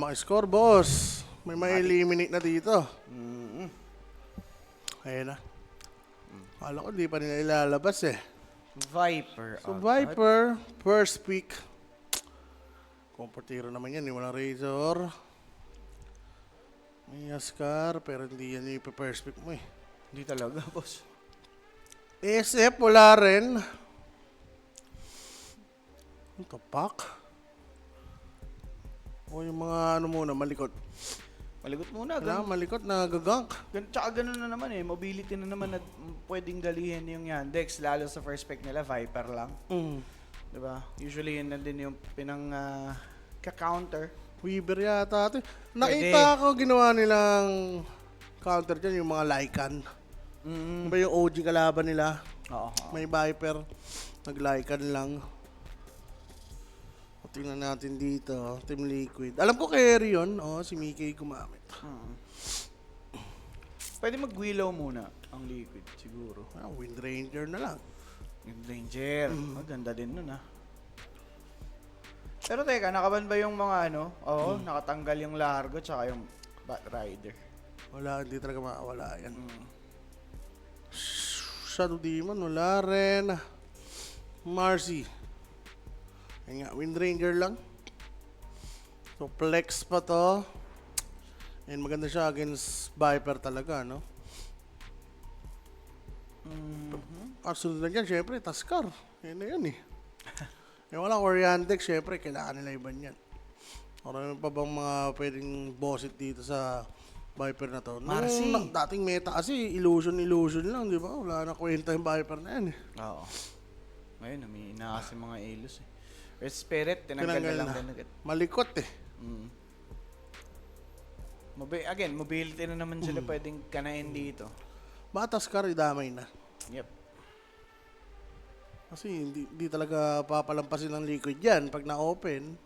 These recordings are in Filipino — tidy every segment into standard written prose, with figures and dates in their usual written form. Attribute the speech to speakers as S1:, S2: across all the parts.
S1: makiscore, boss. May ma-eliminate na dito. Ayun na. Kala ko di pa nila ilalabas eh.
S2: Viper.
S1: So Viper, first pick. Comfortero naman yan, walang Razor. May Ascar, pero hindi yan yung first pick mo eh.
S2: Hindi talaga, boss.
S1: SF, wala rin. Ito, pack. O yung mga ano muna, malikot.
S2: Malikot muna.
S1: Wala, malikot na gagank.
S2: Tsaka ganun na naman eh. Mobility na naman na pwedeng dalihin yung Yandex. Lalo sa first pick nila, Viper lang. Diba? Usually yun na din yung ka-counter.
S1: Weaver yata ito. Nakita ko ginawa nilang counter dyan, yung mga Lycan. Diba yung OG kalaban nila?
S2: Oo.
S1: May Viper. Nag-Lycan lang. O, tingnan natin dito. Team Liquid. Alam ko carry yun. Si Mickey gumamit.
S2: Pwede mag-Willow muna ang Liquid siguro.
S1: Wind Ranger na lang.
S2: Yung Ranger. Maganda din nun Pero teka, nakaban ba yung mga nakatanggal yung Largo tsaka yung Batrider?
S1: Wala, hindi talaga makawala yan. Shadow Demon, wala rin. Marcy. Ayun nga, Wind Ranger lang. So, flex pa to. And maganda siya against Viper talaga, no? Sunod na dyan, syempre, Taskar. Yan na yan eh. Yung walang Oriandex, syempre, kailangan nila iban yan. Marami pa bang mga pwedeng bossit dito sa Viper na to?
S2: Marcy.
S1: Dating meta kasi, illusion lang, di ba? Wala na kwenta yung Viper na yan eh.
S2: Oo. Ngayon, humiina kasi mga Elos eh. Red Spirit, tinanggal na lang din agad.
S1: Malikot eh.
S2: Again, mobility na naman sila pwedeng kanain dito.
S1: Baka Taskar, idamay na.
S2: Yep.
S1: Kasi hindi talaga papalampasin ng Liquid yan pag na-open.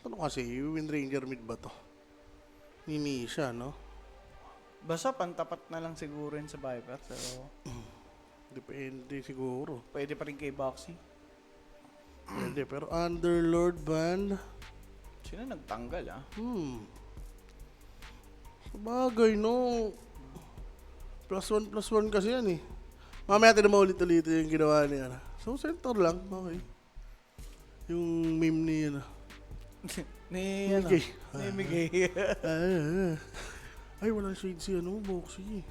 S1: Ano kasi, Wind Ranger mid ba to? Nini siya, no?
S2: Basta pantapat na lang siguro yun sa Viper. So,
S1: Depende siguro.
S2: pwede pa rin kay Boxy.
S1: Hindi, pero Underlord Band.
S2: Sino nagtanggal
S1: Sabagay, no? +1/+1 kasi yan eh. Mamaya natin na maulit-ulit yung ginawa niya. So, center lang. Okay. Yung meme niya.
S2: Ni
S1: Migay.
S2: Migay.
S1: Ay, walang shade si Boxy.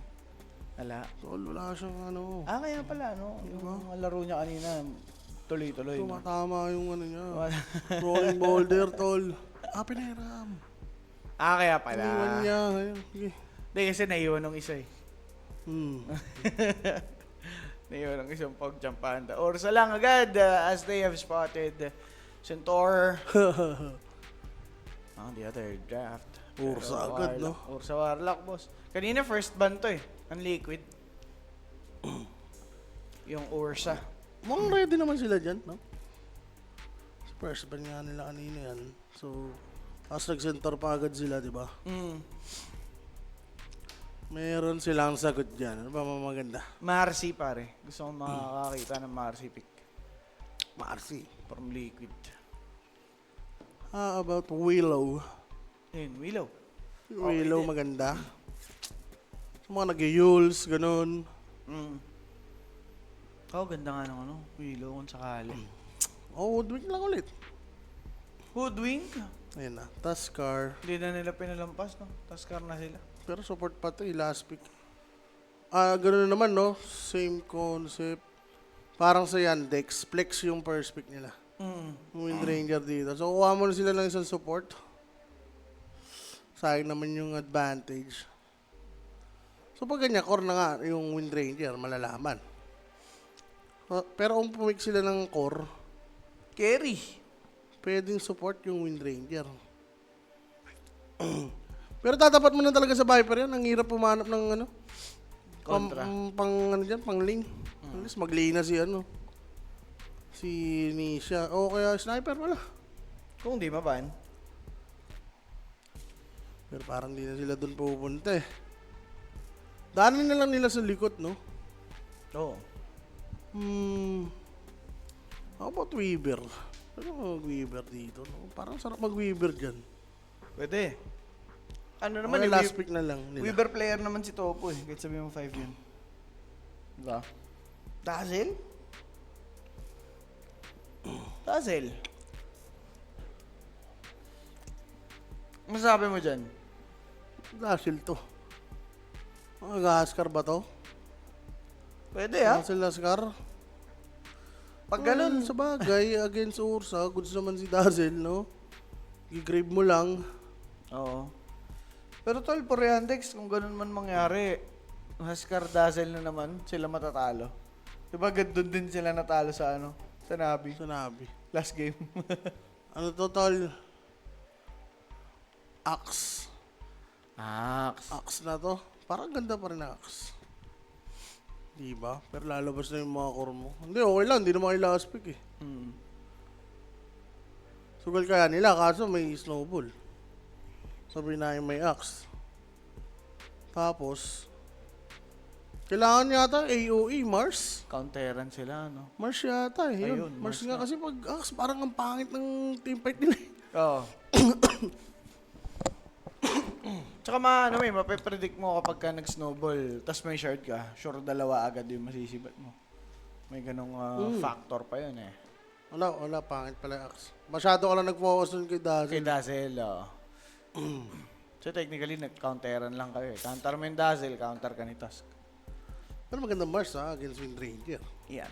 S2: Ala.
S1: Tol, wala siyang
S2: Kaya pala, no? Yung laro niya kanina, tuloy-tuloy.
S1: Tumatama yung niya. Rolling boulder, tol. Pinahiram.
S2: Kaya pala.
S1: Iniwan niya. Ayun, sige.
S2: Hindi, kasi naiwan ng isa eh. Naiwan ng isang pag-jumpahan. Ursa lang agad as they have spotted Centaur. The other draft.
S1: Ursa agad, no?
S2: Ursa Warlock, boss. Kanina first ban to eh. Ang Liquid. Yung Ursa.
S1: Mukhang ready naman sila dyan, no? First ban nga nila kanina yan. So, as nag-center pa agad sila, di ba? Meron silang sagot dyan. Ano ba maganda?
S2: Marcy, pare. Gusto ko makakakita ng Marcy pick.
S1: Marcy.
S2: From Liquid.
S1: How about Willow?
S2: Yun, Willow.
S1: Willow maganda. Sa mga nag-yules, ganun.
S2: Ganda nga ng Willow kung sakali.
S1: Woodwick lang ulit.
S2: Hoodwink.
S1: Ayun na. Taskar.
S2: Hindi na nila pinalampas, no? Taskar na sila.
S1: Pero support pa ito last pick. Ganun naman, no? Same concept. Parang sa Yandex, flex yung first pick nila. Wind Ranger dito. So, kuha mo na sila ng isang support. Sayang naman yung advantage. So, pag ganyan, core na nga yung Wind Ranger, malalaman. Pero kung pumik sila ng core,
S2: Carry.
S1: pwedeng support yung Wind Ranger. Pero tatapat mo na talaga sa Viper yan. Ang hirap pumanap ng
S2: Kontra.
S1: pang lane. At least mag-lane na si Nisha. O kaya sniper wala.
S2: Kung di maban.
S1: Pero parang di na sila doon pupunta eh. Daanin na lang nila sa likod, no?
S2: Oo.
S1: about Weaver? Ano mag-Weaver dito? No? Parang sarap mag-Weaver dyan.
S2: Pwede. Ano
S1: Okay,
S2: naman,
S1: last pick na lang nila.
S2: Weaver player naman si Topo eh. Kahit sabihin mo 5 yun. Diba? Dazzle? Dazzle. Masabi mo dyan?
S1: Dazzle to. Mag-Ascar ba to?
S2: Pwede ah.
S1: Dazzle Ascar?
S2: Pag ganun,
S1: Sa bagay, against Ursa, goods naman si Dazzle, no? I-grave mo lang.
S2: oo. Pero tol, for Yandex, kung ganun man mangyari, Huskar Dazzle na naman, sila matatalo. Diba gandun din sila natalo sa ano? Sa Nabi.
S1: Sa Nabi.
S2: Last game.
S1: Ano to, tol? Axe. Axe na to. Parang ganda pa rin ang Axe. Diba? Pero lalabas na yung mga core mo. Hindi, okay lang. Hindi naman kayo last pick eh. Sugal kaya nila, kaso may snowball. Sabi na yung may Axe. Tapos, kailangan yata AOE, Mars.
S2: Counteran sila, no?
S1: Mars yata eh. Yun.
S2: Ayun,
S1: Mars
S2: Mars
S1: nga
S2: nga.
S1: kasi pag Axe, parang ang pangit ng teamfight nila eh.
S2: Oo. Tsaka mapipredict mo kapag ka nag-snowball, tas may shard ka, sure dalawa agad yung masisibat mo. May ganong factor pa yun eh.
S1: Wala, pangit pala yung Axe. Masyado ka lang nag-focus dun kay Dazzle.
S2: Kay Dazzle, oo. So technically, nag-counteran lang kayo eh. Counter mo yung Dazzle, counter ka ni Tusk.
S1: Pero maganda Mars ha, against Windranger.
S2: Yan.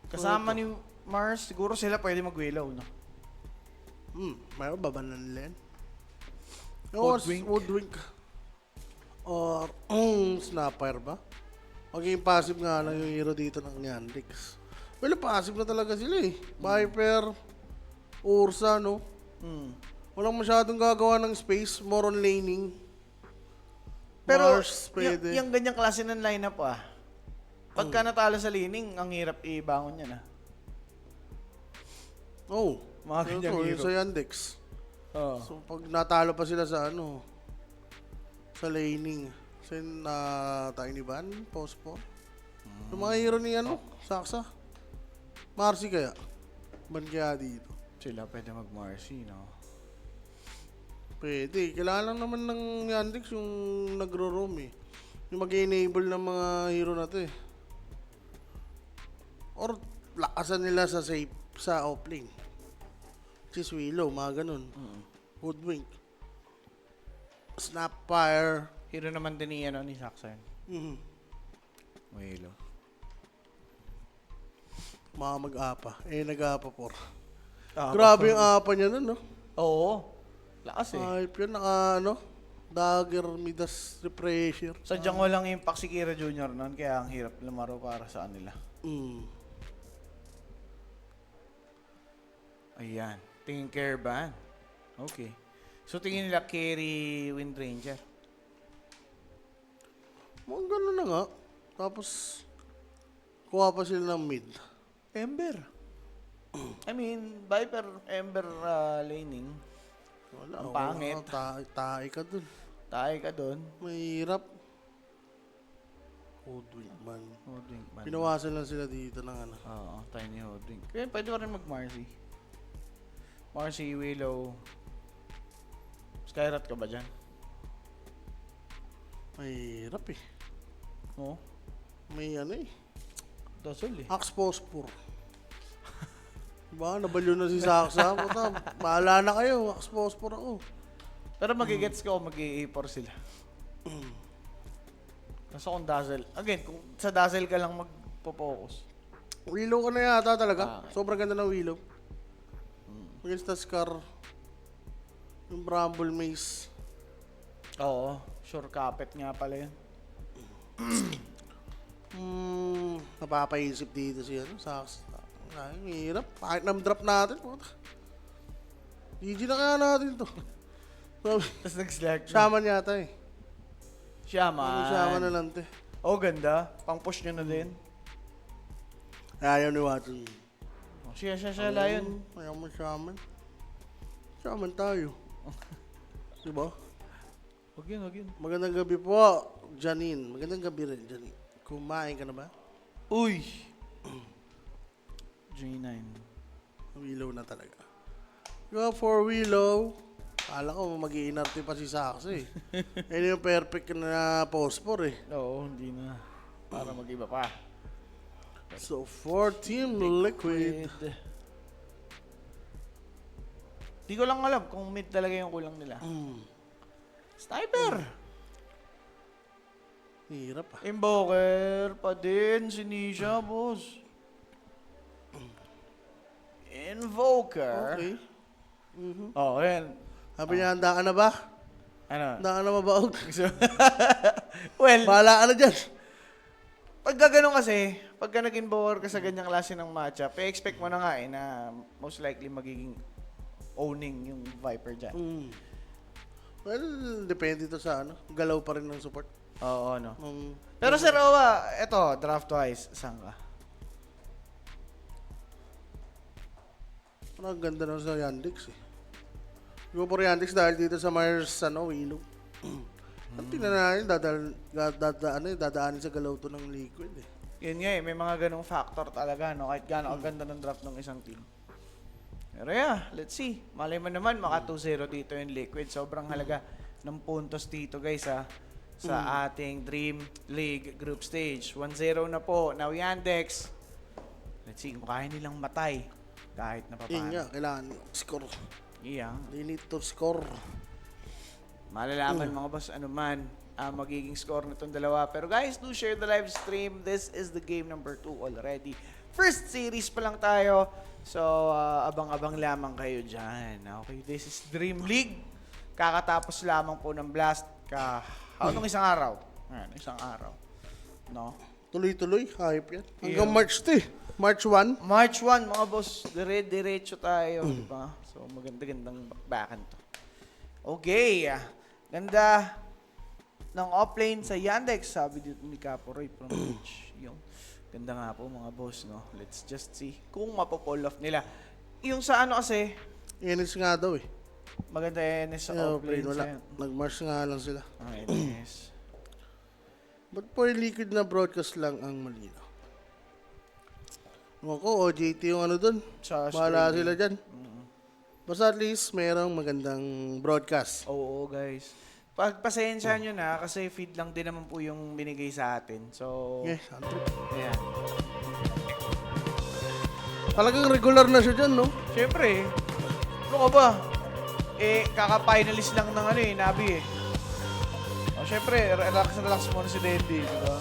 S2: Kasama ni Mars, siguro sila pwede mag-willow, no?
S1: Mayroon babanan nila yan.
S2: Woodwink.
S1: Woodwink. Or, Snapper ba? Magiging passive nga lang yung hero dito ng Yandex. Well, passive na talaga sila eh. Viper, Ursa, no? Walang masyadong gagawa ng space, more on laning.
S2: Pero,
S1: Mars, pwede.
S2: yung ganyang klase ng lineup pagka natalo sa laning, ang hirap i-bangon yan
S1: Oh,
S2: Mga ganyang
S1: yung
S2: hero.
S1: sa Yandex.
S2: Oo.
S1: So, pag natalo pa sila sa sa laning, sa Tiny Van, post po. Yung mga hero ni Saksa. Marcy kaya? Ban kaya dito?
S2: Sila pwede mag-Marcy, no?
S1: Pwede. Kailangan lang naman ng Yandex yung nagro-roam eh. Yung mag-enable ng mga hero na to eh. Or lakasan nila sa safe, sa offlane. Si Willow, mga ganun. Woodwink. Snapfire.
S2: Hero naman din ni Saxon.
S1: Mhm.
S2: Wilo.
S1: Mga mag-apa. Nag-apa por.
S2: Ah,
S1: Grabe yung apa niya nun, no?
S2: Oo. Lakas eh.
S1: Hype yun, dagger, midas, refresher.
S2: Sadyang walang impact si Kira Jr. noon, kaya ang hirap lumaro para sa kanila. Ayan. Tinker ban. Okay. So tingin nila carry Windranger.
S1: Mga ganun na nga. Tapos, kuha pa sila ng mid.
S2: Ember. I mean, Viper, Ember laning.
S1: Wala.
S2: Ang pangit.
S1: Tae ka dun.
S2: Tayo ka doon.
S1: Mahirap. Hoodwink man.
S2: Hoodwink man.
S1: Pinawasan lang sila dito ng
S2: Oo, tiny hoodwink. Kaya pwede pa rin mag-Marcy. Marcy, Willow. Skyrat ka ba dyan?
S1: Mahirap eh.
S2: Oo.
S1: May
S2: Dasol eh.
S1: Axe Phosphor. Diba? Nabalyo na si Saksa. Puta, bahala na kayo. Axe Phosphor ako.
S2: Pero magigets ka o mag-i-4 sila. Kaso kung Dazzle, again, kung sa Dazzle ka lang magpo-focus.
S1: Willow ka na yata talaga. Sobrang ganda ng Willow. Against the Scar. Yung Bramble Maze.
S2: Oo, sure kapit nga pala yun.
S1: Napapaisip dito si Saksa. Ay, hirap. Kahit nam-drop natin. Puta. GG na kaya natin to.
S2: Tapos nag-slack na.
S1: Shaman yata eh.
S2: Shaman.
S1: Shaman na lang te.
S2: Oh, ganda. Pang-push nyo na din.
S1: Ayaw ni Watson.
S2: Oh, siya, Lion.
S1: Ayaw mo Shaman. Shaman tayo. Diba?
S2: Huwag yun.
S1: Magandang gabi po, Janine. Magandang gabi rin, Janine. Kumain ka na ba?
S2: Uy! J9.
S1: Willow na talaga. Go for Willow. Kala ko mag-iinarte pa si Saxo eh. Yan yung perfect na phosphor eh.
S2: Oo, hindi na. Para mag-iba pa.
S1: So, for Team Liquid.
S2: Di ko lang alam kung mid talaga yung kulang nila. Sniper!
S1: Hirap ah.
S2: Invoker pa din, si Nisha, boss. Invoker.
S1: Okay.
S2: Oh, yan.
S1: Sabi niya, handa ka na ba?
S2: Ano?
S1: Handa ka na mabaog?
S2: Well,
S1: Bahala ka na dyan.
S2: pagka ganun kasi, pagka nag-invoker ka sa ganyang klase ng matchup, expect mo na nga eh, na most likely magiging owning yung Viper dyan.
S1: Well, depende to sa ano. Galaw pa rin ng support.
S2: Oo, no. Pero Sir Owa, eto, draft-wise, saan ka?
S1: Ang ganda naman sa Yandex eh. Go for Yandex dahil dito sa Myers, Willow. Ang tingnan natin, dadaanin sa galaw to ng Liquid eh.
S2: Yun nga eh, may mga ganong factor talaga, no? Kahit gaano kaganda ng draft ng isang team. Pero yeah, let's see. Malay mo naman, maka 2-0 dito yung Liquid. Sobrang halaga ng puntos dito, guys, ha? Sa ating Dream League group stage. 1-0 na po. Now, Yandex. Let's see kung kaya nilang matay. Kahit na
S1: Yun nga,
S2: papaano.
S1: kailangan score.
S2: Yeah.
S1: They need to score.
S2: Malalaman mga boss ano man ang magiging score nitong dalawa. Pero guys, do share the live stream. This is the game number 2 already. First series pa lang tayo. So, abang-abang lamang kayo dyan. Okay, this is Dream League. Kakatapos lamang po ng Blast nung isang araw. Ayan, isang araw. No?
S1: Tuloy-tuloy, hype yan. Hanggang
S2: Yeah.
S1: March 2 March 1.
S2: March 1, mga boss. Dire-diretso tayo. Diba? So, maganda-gandang bakbakan to. Okay. Ganda ng offlane sa Yandex. Sabi dito ni Caporoy from Twitch. Yung ganda nga po, mga boss. No? Let's just see kung mapo-pull off nila. Yung sa ano kasi,
S1: Enes nga daw eh.
S2: maganda yan sa
S1: Yeah,
S2: offlane.
S1: wala. Nag-March nga lang sila.
S2: Yes.
S1: Ba't po yung Liquid na broadcast lang ang malinaw? Ako, OJT yung ano dun.
S2: Sa
S1: Bahala
S2: streaming.
S1: sila dyan. Basta at least mayroong magandang broadcast.
S2: Oo, guys. Pagpasensya nyo na kasi feed lang din naman po yung binigay sa atin. So,
S1: Yes, Andrew.
S2: ayan.
S1: Talagang regular na siya dyan, no?
S2: Siyempre, ano ka ba? Eh, kaka-finalist lang ng ano eh, Nabi eh. O, siyempre, relax muna si Dendy, di ba?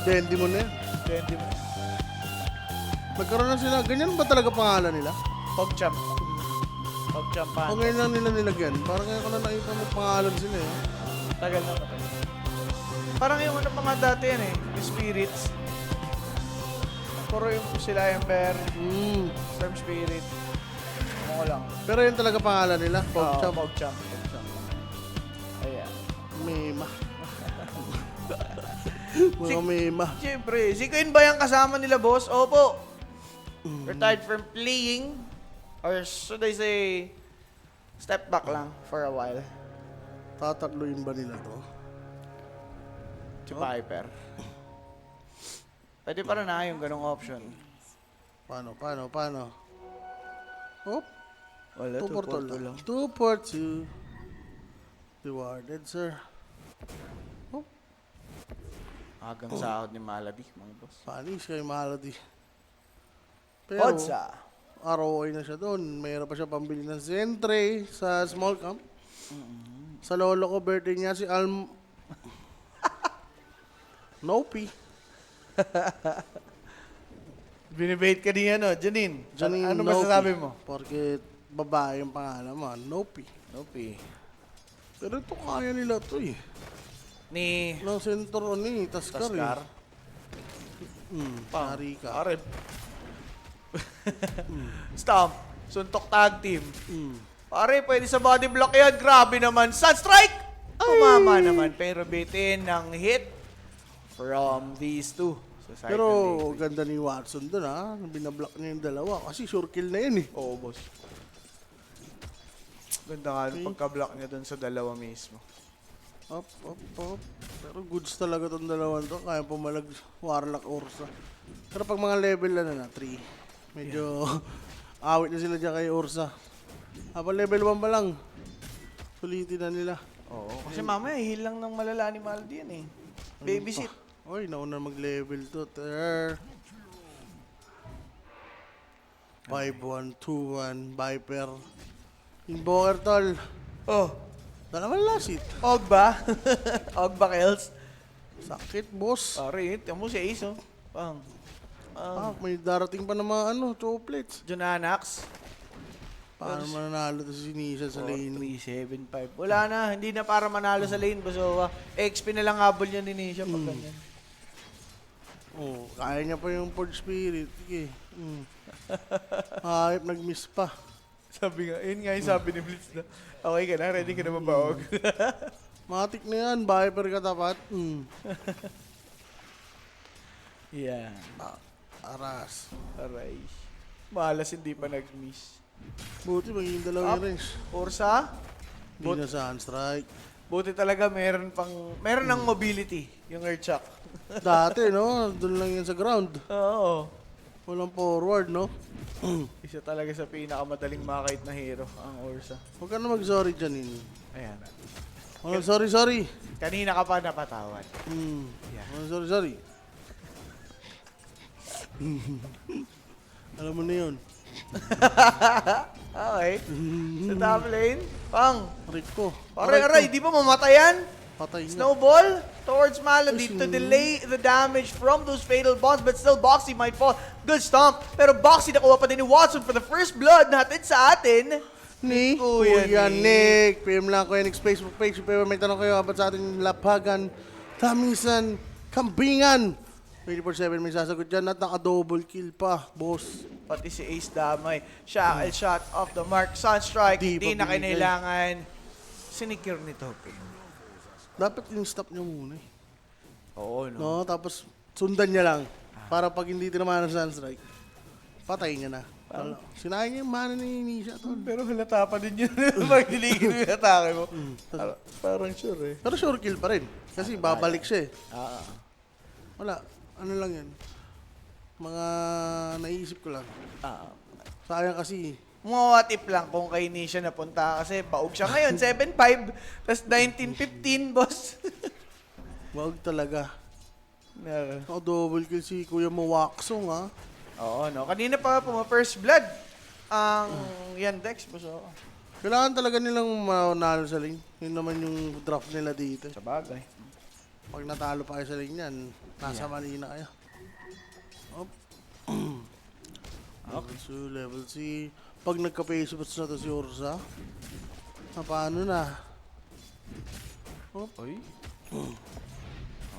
S1: Dendi mo na yan.
S2: Dendy mo.
S1: Nagkaroon na sila. Ganyan ba talaga pangalan nila?
S2: Pogchamp. Pogchamp pa.
S1: O ngayon lang nila nilagyan. Parang ngayon ko na nakita mo pangalan sila eh.
S2: Tagal na tagal. Parang yung ano pa nga dati yan eh, yung Spirits. Puro yung sila yung Bear, Storm Spirit. Ano ko lang.
S1: Pero yun talaga pangalan nila. Pogchamp.
S2: Pogchamp. Ayan.
S1: Mema. Mga mema.
S2: Siyempre, si Queen ba yung kasama nila, boss? Opo. Retired from playing. Or should I say, step back lang for a while.
S1: Tatatluin ba nila to?
S2: Si Viper. Pwede pa rin na yung ganong option.
S1: Paano? Oh,
S2: Wala,
S1: 2 for 2 lang. 2 for 2. Rewarded, sir. Oh,
S2: Agang sahod ni Malady, mga boss.
S1: panis kay Malady. Pero,
S2: Podsa.
S1: ROI na siya doon. Mayroon pa siya pambili ng Zentre sa small camp. Sa lolo ko, birthday niya si Nopi.
S2: Binibait ka niya, no? Janine.
S1: Janine
S2: Ano
S1: Nopi.
S2: masasabi mo?
S1: Porque babae yung pangalan mo, Nopi.
S2: Nopi.
S1: Pero ito kaya nila to eh.
S2: Ni
S1: Ng sentro ni Taskar.
S2: Taskar.
S1: Narika.
S2: Pare. Stomp. Suntok tag team. Pare, pwede sa body block yan. Grabe naman. Sunstrike! Tumama naman. Pero bitin ng hit from these two. So,
S1: Pero ganda ni Watson doon ha. Binablock niya yung dalawa. Kasi sure kill na yun eh.
S2: Oo, boss. Ganda nga yung pagka-block niya dun sa dalawa mismo.
S1: Up, up, up. Pero goods talaga tong dalawang to. Kaya pumalag Warlock Ursa. Pero pag mga level na 3, medyo awit na sila dyan kay Ursa. Habang level 1 pa lang, sulitin na nila.
S2: Oo. Kasi mamaya, heal lang ng malala ni Maldi yan eh. Babysit.
S1: Oy, nauna mag-level to. 5-1, 2-1, Viper. Invoker, tol.
S2: Oh,
S1: Dalaman lasit.
S2: Og ba? Og ba, Kels?
S1: Sakit, boss.
S2: Pare, tiyan mo si Ace, oh. Pang.
S1: May darating pa na mga chocolates.
S2: Junanax.
S1: Paano mananalo to si Nisha sa lane?
S2: 375. Wala na, hindi na para manalo sa lane, Basowa. XP na lang habol niya ni Nisha pag ganyan.
S1: Oh, kaya niya pa yung Forge Spirit. Sige. Hayop, nag-miss pa.
S2: Sabi nga, yun nga yung sabi ni Blitz na, okay ka na, ready ka na mabaog.
S1: Matik na yan, Viper katapat.
S2: Yeah.
S1: Aras.
S2: Aray. Malas hindi pa nag-miss.
S1: Buti magiging dalawa yung range.
S2: Ursa,
S1: Hindi na Sunstrike.
S2: buti talaga meron ng mobility, yung Earthshock.
S1: Dati, no? Doon lang yan sa ground.
S2: Oo.
S1: Walang forward, no?
S2: Isa talaga sa pinakamadaling makakait na hero, ang Ursa.
S1: Huwag ka na mag-sorry dyan, ini.
S2: Ayan.
S1: Walang sorry.
S2: Kanina ka pa napatawad. Yeah.
S1: Walang sorry. Alam mo na yun.
S2: Okay. Sa top lane, Pang.
S1: Rico.
S2: Aray, di ba mamatayan?
S1: Patay nga.
S2: Snowball towards Malady to delay the damage from those fatal bombs, but still Boxy might fall. Good stomp. Pero Boxy nakuha pa din ni Watson for the first blood natin sa atin.
S1: Ni Kuya Nick. PM lang ko yung next Facebook page. Pero may tanong kayo about sa ating lapagan, tamisan, kambingan. 24/7 may sasagot dyan at naka-double kill pa, boss.
S2: Pati si Ace damay. Shackle shot off the mark. Sunstrike,
S1: Di
S2: hindi
S1: pa
S2: na
S1: binigay.
S2: kinailangan. Sinikir nito.
S1: Dapat yung stop niya muna eh.
S2: Oo, no?
S1: No, tapos sundan niya lang. Para pag hindi tinamaan ng Sunstrike, patay niya na. Sinayang niya yung mana ni Nisha.
S2: Pero halata pa din yun pag niligin mo yung atake mo. Parang sure eh.
S1: Pero sure kill pa rin. Kasi babalik siya eh. Wala. Ano lang yan. Mga naiisip ko lang. Sayang kasi.
S2: Mga what if lang kung kay Nisha napunta kasi baog siya ngayon, 7-5, tapos 19-15, boss.
S1: Wag talaga.
S2: No.
S1: Ako double kill si Kuya Mawaksong ha.
S2: Oo, no. Kanina pa first blood ang Yandex, boss. Oo.
S1: Kailangan talaga nilang manalo sa lane. Yun naman yung draft nila dito.
S2: Sa bagay.
S1: Pag natalo pa kayo sa lane yan, nasa mali na kayo. Up. Level 2, level 3. Pag nagka-Facebook na to si Ursa, paano na?
S2: Oy.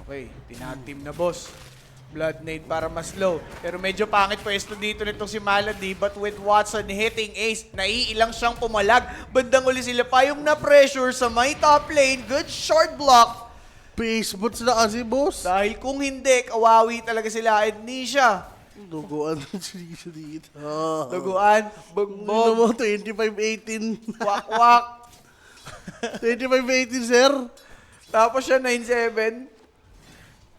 S2: Okay, tinag-team na boss. Blood Nade para mas low. Pero medyo pangit pwesto dito nitong si Malady. But with Watson hitting Ace, naiilang siyang pumalag. Bandang uli sila pa yung na-pressure sa may top lane. Good short block.
S1: Facebook na kasi, boss.
S2: Dahil kung hindi, kawawi talaga sila at Nisha.
S1: Duguan ng siya dito.
S2: Duguan,
S1: Ano
S2: bugbog,
S1: mo, 25-18.
S2: wak-wak.
S1: 25-18, sir.
S2: Tapos siya 9-7.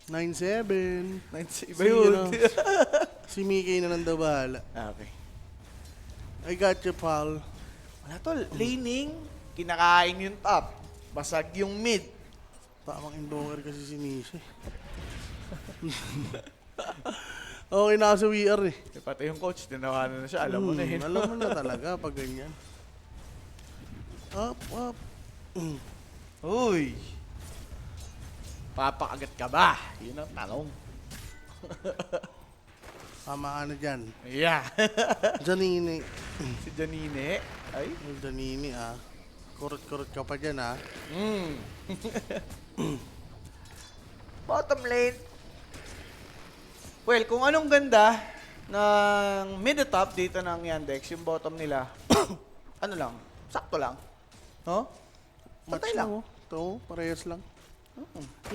S1: 9-7.
S2: Iba yun.
S1: Si Mickey na nang bahala.
S2: Okay.
S1: I got you, pal.
S2: Wala tol, laning, kinakain yung top. Basag yung mid.
S1: Tamang invoker kasi si Nisha. Okay na sa VR eh.
S2: Pati yung coach, tinawanan na siya. Alam mo na yun.
S1: Alam mo na talaga pag ganyan. Up, up.
S2: Uy. Papakagat ka ba? Yun ang tanong.
S1: Tama ka na dyan.
S2: Yeah.
S1: Janine.
S2: Si Janine. Ay.
S1: Janine ah. Kurot-kurot ka pa dyan ah.
S2: Bottom lane. Well, kung anong ganda ng mid to top dito ng Yandex, yung bottom nila, ano lang, sakto lang. No?
S1: Match
S2: Patay lang.
S1: oh. Ito, parehas lang.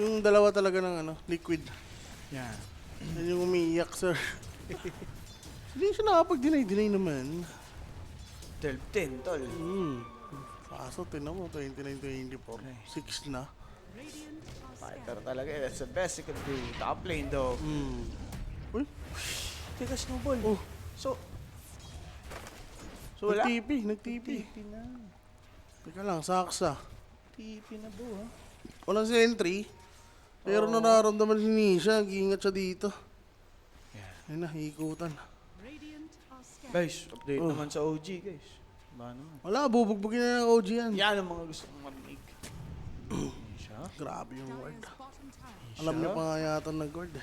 S1: Yung dalawa talaga ng liquid.
S2: Yeah.
S1: Yan yung umiiyak, sir. Hindi siya nakapag-deny naman.
S2: 12-10, tol.
S1: Kaso, tinan mo, 29-24. 6 na.
S2: Fighter talaga. That's the best he can do. Top lane though.
S1: Uy,
S2: Teka, snowball.
S1: Oh.
S2: So wala?
S1: nagtipi.
S2: TP na.
S1: Teka lang, saksa.
S2: TP na bro, ha?
S1: Walang sentry. Pero nararamdaman si Nisha, nag-iingat siya dito. Ayun na, ikutan.
S2: Guys, update naman sa OG, guys. Ba naman?
S1: Wala, bubugbugin na ng OG yan.
S2: Yan ang mga gusto kong marinig. Siya?
S1: Grabe yung word. Alam niya pa nga yata nag-word.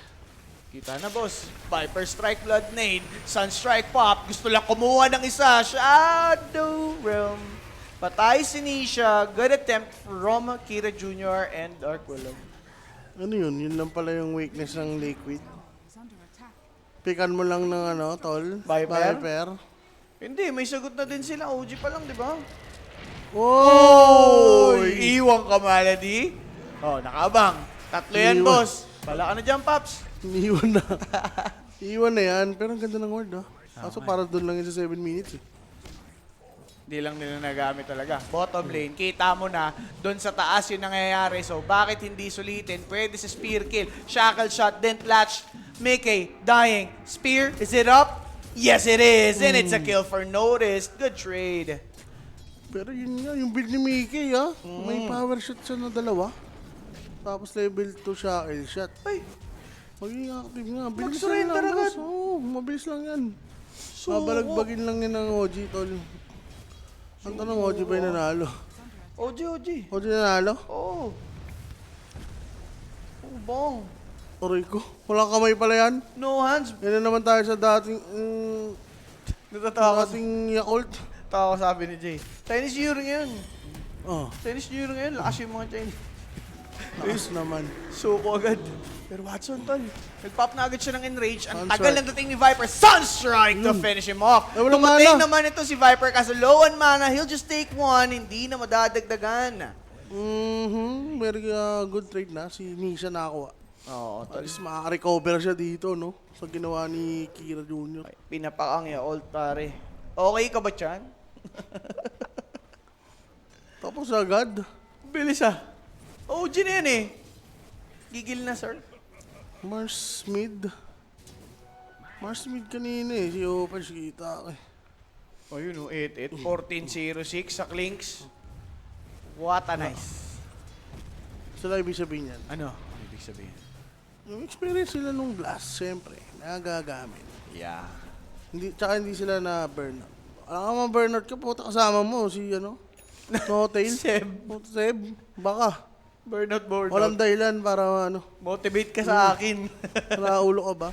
S2: Kita na, boss. Viper Strike, Blood Nade, Sunstrike Pop. Gusto lang kumuha ng isa. Shadow Realm. Patay si Nisha. Good attempt from Kira Jr. and Dark Willow.
S1: Ano yun? Yun lang pala yung weakness ng Liquid. Pikan mo lang ng ano, tol?
S2: Viper? Hindi, may sagot na din sila. OG pa lang, di ba?
S1: Oy!
S2: Iwang ka, Malady. Oh, nakaabang. Tatlo yan,
S1: Iwan.
S2: boss. Bala ka na dyan, Paps.
S1: Iniwan na. Iwan na yan, pero ang ganda ng word, ah. Kaso para doon lang yun sa 7 minutes, eh.
S2: Hindi lang nila nagamit talaga. Bottom lane, kita mo na, doon sa taas yung nangyayari. So, bakit hindi sulitin? Pwede sa spear kill. Shackle shot, dent latch. Mickey, dying. Spear, is it up? Yes, it is. And it's a kill for notice. Good trade.
S1: Pero yun nga, yung build ni Mickey, ah. May power shot siya na dalawa. Tapos level 2 shackle shot.
S2: Ay,
S1: Magiging active nga. Bilis
S2: Mag-surrender
S1: lang,
S2: agad.
S1: boss. Oo, mabilis lang yan.
S2: suko.
S1: Babalagbagin lang yan ng OG, tol. Ang tanong, OG ba yung nanalo?
S2: OG.
S1: OG nanalo?
S2: Oh. Bong.
S1: Aray ko. Walang kamay pala yan.
S2: No hands.
S1: Yan na naman tayo sa dating,
S2: Natatawa ko.
S1: dating Yakult.
S2: Tawa ko sabi ni Jay. Chinese New Year ngayon.
S1: Oh,
S2: Chinese New Year ngayon. Lakas yung mga Chinese.
S1: ayos naman.
S2: Suko agad. Pero Watson, tol. Nag-pop na agad siya ng enrage. Ang
S1: Sunstrike.
S2: tagal ng dating ni Viper. Sunstrike to finish him off.
S1: Eh, walang
S2: Tumatay
S1: mana.
S2: naman ito si Viper kasi low on mana. He'll just take one. Hindi na madadagdagan.
S1: Very good trade na. Si Nisha nakakuha.
S2: Oo,
S1: At least makaka-recover siya dito, no? Sa ginawa ni Kira Jr.
S2: Pinapakang ya, old pare. Okay ka ba, Chan?
S1: Tapos agad.
S2: Bilis ah. OG na yan eh. Gigil na, sir.
S1: Mars Mid. Mars Mid kanina eh. Si Open, kita ko eh.
S2: Oh, yun oh, 8-8. 14-06 sa Clinks. What a nice.
S1: Sila ibig sabihin yan.
S2: Ano? Ibig sabihin?
S1: Yung experience sila nung Blast, siyempre, nagagamit.
S2: Yeah.
S1: Tsaka hindi sila na burnout. Alam ka mga burnout ka, puta kasama mo, si ano? No-tail?
S2: Seb.
S1: Seb? Baka.
S2: Burnout.
S1: Walang dahilan para ano,
S2: Motivate ka sa akin.
S1: naulo ka ba?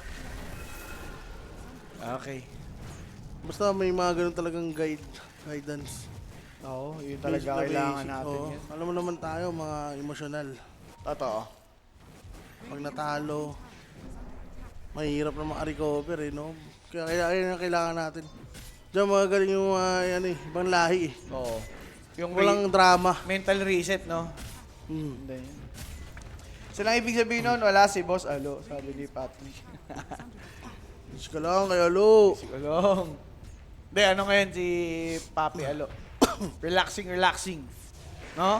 S2: Okay.
S1: Basta may mga ganun talagang guidance.
S2: Oo, yun
S1: Basic
S2: talaga
S1: na
S2: kailangan
S1: basic.
S2: natin
S1: Oo.
S2: yun.
S1: Alam mo naman tayo, mga emosyonal.
S2: Totoo.
S1: Pag natalo, mahirap na maka-recover eh, no? Kaya kailangan natin. Diyan magaling yung yan eh, ibang lahi eh.
S2: Oo. Yung
S1: Walang drama.
S2: mental reset, no?
S1: Hmm.
S2: Hindi. So lang ibig sabihin nun, wala si Boss Alo, sabi ni Patrick.
S1: Diyos ka lang, kaya lo.
S2: Sigulong. Hindi, ano ngayon si Papi Alo? relaxing. No?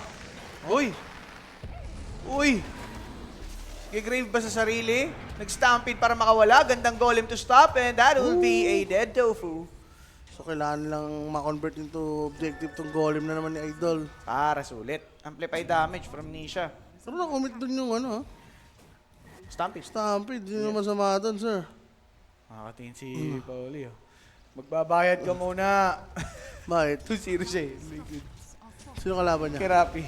S2: Uy! Gigrave ba sa sarili? Nag-stampede para makawala. Gandang golem to stop and that will be a dead tofu.
S1: So kailangan lang ma-convert into objective tong golem na naman ni Idol.
S2: Para sulit. Amplify damage from Nisha.
S1: Pero na-commit dun yung ano ha?
S2: Stampede.
S1: Stampede, di naman masama dun, sir.
S2: Makakatingin si Pauli. Oh. Magbabayad ka muna.
S1: Bakit?
S2: 2-0 siya eh.
S1: Sino kalaban niya?
S2: Kerapi.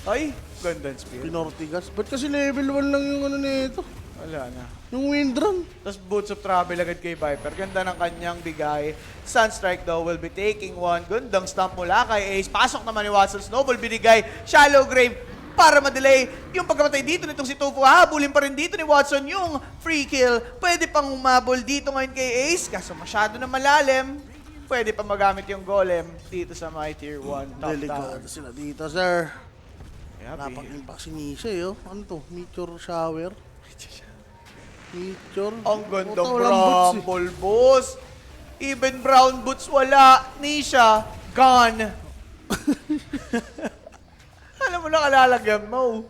S2: Ay, gandang spear.
S1: Pinortigas. Ba't kasi level 1 lang yung ano nito?
S2: Wala na.
S1: Yung Windrun.
S2: Tapos Boots of Travel agad kay Viper. Ganda ng kanyang bigay. Sunstrike though will be taking one. Gandang stomp mula kay Ace. Pasok naman ni Watson. Snowball binigay. Shallow Grave para ma-delay yung pagkamatay dito nitong si Tofu. Habulin pa rin dito ni Watson yung free kill. Pwede pang umabol dito ngayon kay Ace. Kaso masyado na malalim. Pwede pa magamit yung golem dito sa my tier 1 top tower.
S1: Delikado sila dito, sir.
S2: Yabi.
S1: Napag-impact si Nisha eh, oh. Ano to? Meteor shower? Meteor?
S2: Ang gandang
S1: Puta, walang boots, eh.
S2: bramble, boss. Even brown boots wala. Nisha, gone. Alam mo nakalalagyan mo?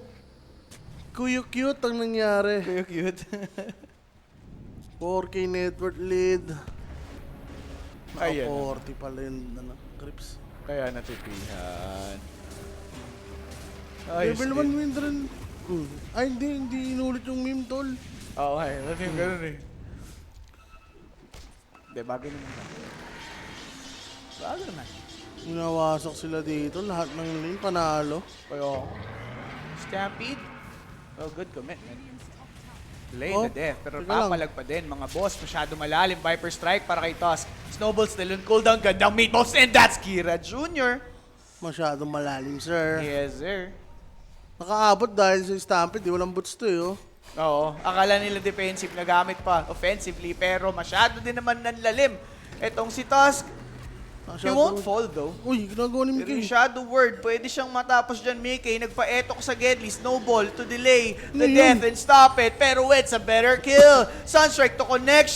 S1: Kuya cute ang nangyari.
S2: Kuya cute.
S1: 4K network lead.
S2: Ayan.
S1: 40 pala yung Crips.
S2: Kaya natipihan. Ayos
S1: Level
S2: din.
S1: 1 win rin. Ay, hindi inulit yung meme, tol.
S2: Oo, ay. Ano yung ganun eh. Hindi, bagay naman. Bagay naman.
S1: Inawasak sila dito. Lahat ng lane panalo.
S2: Kaya, Stampede. Oh, good commitment. Delay
S1: Oh,
S2: the death. Pero
S1: teka lang.
S2: papalag pa din, mga boss. Masyado malalim. Viper Strike para kay Toss. Snowball still on cooldown. Gandang meatballs. And that's Kira Jr.
S1: Masyadong malalim, sir.
S2: Yes, sir.
S1: Nakaabot dahil sa Stampede. Di walang boots to, oh.
S2: Oo. Akala nila defensive na gamit pa offensively. Pero masyado din naman nanlalim. Etong si Tusk, he won't fall though.
S1: Uy, ginagawa ni
S2: Pero yung
S1: Mickey.
S2: Shadow Word, pwede siyang matapos dyan, Mickey. Nagpa-etok sa Gedli, Snowball to delay the
S1: Ano yun?
S2: death and stop it. Pero it's a better kill. Sunstrike to connect,